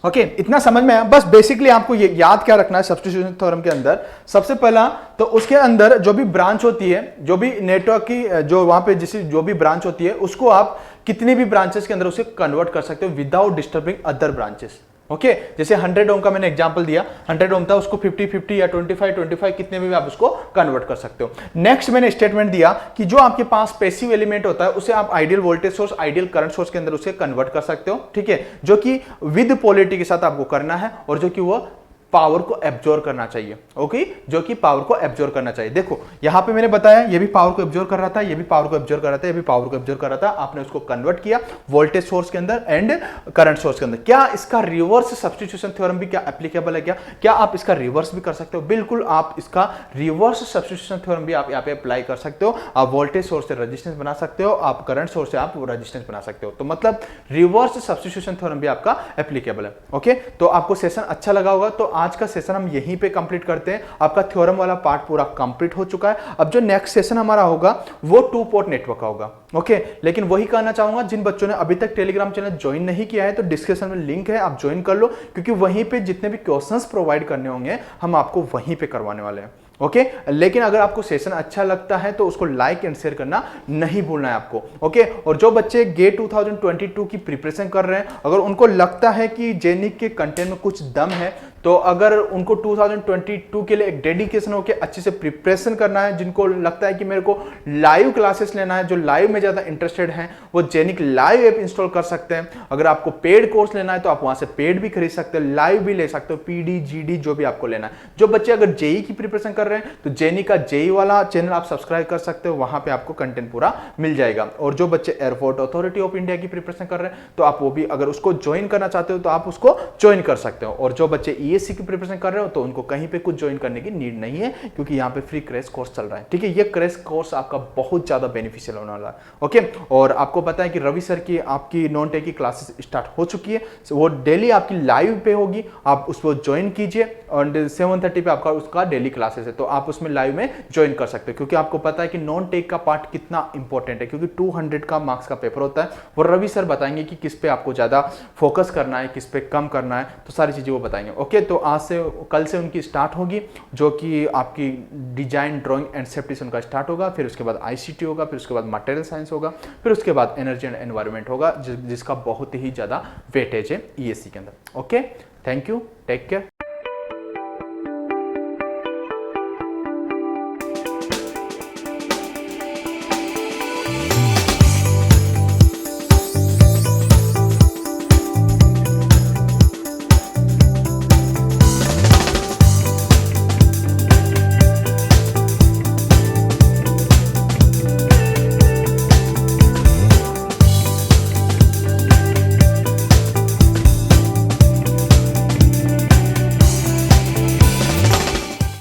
ओके, इतना समझ में आया। बस बेसिकली आपको ये याद क्या रखना है सब्स्टिट्यूशन थ्योरम के अंदर, सबसे पहला तो उसके अंदर जो भी ब्रांच होती है, जो भी नेटवर्क की जो वहां पे जो भी ब्रांच होती है, उसको आप कितनी भी ब्रांचेस के अंदर उसे कन्वर्ट कर सकते हो without disturbing other branches. Okay, जैसे 100 ओम का मैंने एग्जांपल दिया, 100 ओम था, उसको 50-50 या 25-25 कितने में भी आप उसको कन्वर्ट कर सकते हो। नेक्स्ट मैंने स्टेटमेंट दिया कि जो आपके पास पैसिव एलिमेंट होता है उसे आप ideal voltage source, ideal current source के अंदर उसे कन्वर्ट कर सकते हो। ठीक है, जो कि विद पोलैरिटी के साथ आपको करना है और जो कि वो पावर को एब्जॉर्ब करना चाहिए। ओके, जो कि पावर को एब्जॉर्ब करना चाहिए। देखो यहां पे मैंने बताया ये भी पावर को एब्जॉर्ब कर रहा था, ये भी पावर को एब्जॉर्ब कर रहा था, ये भी पावर को एब्जॉर्ब कर रहा था। आपने उसको कन्वर्ट किया वोल्टेज सोर्स के अंदर एंड करंट सोर्स के अंदर। क्या इसका रिवर्स सब्स्टिट्यूशन थ्योरम भी क्या एप्लीकेबल है? क्या आप इसका रिवर्स भी कर सकते हो? बिल्कुल, आप इसका रिवर्स सब्स्टिट्यूशन थ्योरम भी आप यहाँ पे अप्लाई कर सकते हो। आप वोल्टेज सोर्स से रेजिस्टेंस बना सकते हो, आप करंट सोर्स से आप रेजिस्टेंस बना सकते हो। तो मतलब रिवर्स सब्स्टिट्यूशन थ्योरम भी आपका एप्लीकेबल है। ओके, तो आपको सेशन अच्छा लगा होगा। तो आज का सेशन हम यहीं पे कंप्लीट करते हैं। आपका थ्योरम वाला पार्ट पूरा कंप्लीट हो चुका है। अब जो नेक्स्ट सेशन हमारा होगा वो 2 पोर्ट नेटवर्क का होगा। ओके, लेकिन वही कहना चाहूंगा, जिन बच्चों ने अभी तक टेलीग्राम चैनल ज्वाइन नहीं किया है तो डिस्क्रिप्शन में लिंक है, आप ज्वाइन कर लो, क्योंकि वहीं पे जितने भी क्वेश्चंस प्रोवाइड करने होंगे हम आपको वहीं पे करवाने वाले हैं। ओके, लेकिन अगर आपको सेशन अच्छा लगता है तो उसको लाइक एंड शेयर करना नहीं भूलना है आपको। ओके, और जो बच्चे गेट 2022 की प्रिपरेशन कर रहे हैं, अगर उनको लगता है कि जेनिक के कंटेंट में कुछ दम है, तो अगर उनको 2022 के लिए एक डेडिकेशन होकर अच्छे से प्रिपरेशन करना है, जिनको लगता है कि मेरे को लाइव क्लासेस लेना है, जो लाइव में ज्यादा इंटरेस्टेड हैं, वो जेनिक लाइव ऐप इंस्टॉल कर सकते हैं। अगर आपको पेड कोर्स लेना है तो आप वहां से पेड भी खरीद सकते हो, लाइव भी ले सकते हो, पीडी जीडी जो भी आपको लेना है। जो बच्चे अगर जेई की प्रिपरेशन कर रहे हैं तो जेनी का जेई वाला चैनल आप सब्सक्राइब कर सकते हो, वहां पे आपको कंटेंट पूरा मिल जाएगा। और जो बच्चे एयरपोर्ट अथॉरिटी ऑफ इंडिया की प्रिपरेशन कर रहे हैं तो आप वो भी अगर उसको ज्वाइन करना चाहते हो तो आप उसको ज्वाइन कर सकते हो। और जो बच्चे ईएससी की प्रिपरेशन कर रहे हो तो उनको कहीं पे कुछ ज्वाइन करने की नीड नहीं है, क्योंकि यहाँ पे फ्री क्रैश कोर्स चल रहा है। ठीक है, ये क्रैश कोर्स आपका बहुत ज्यादा बेनिफिशियल होने वाला है। ओके, और आपको पता है कि रवि सर की आपकी नॉन टेक की क्लासेस स्टार्ट हो चुकी है, वो डेली आपकी लाइव पे होगी, आप उसको ज्वाइन कीजिए। और 7:30 पे आपका उसका डेली क्लासेस है, तो आप उसमें लाइव में ज्वाइन कर सकते हो। क्योंकि आपको पता है कि नॉन टेक का पार्ट कितना इंपॉर्टेंट है, क्योंकि 200 का मार्क्स का पेपर होता है। वो रवि सर बताएंगे कि किस पे आपको ज्यादा फोकस करना है, किस पे कम करना है, तो सारी चीजें वो बताएंगे। ओके, तो आज से कल से उनकी स्टार्ट होगी, जो कि आपकी डिजाइन ड्राइंग एंड सेफ्टी से उनका स्टार्ट होगा, फिर उसके बाद आईसीटी होगा, फिर उसके बाद मटेरियल साइंस होगा, फिर उसके बाद एनर्जी एंड एनवायरनमेंट होगा, जिसका बहुत ही ज्यादा वेटेज है ईएससी के अंदर। Okay, thank you, take care.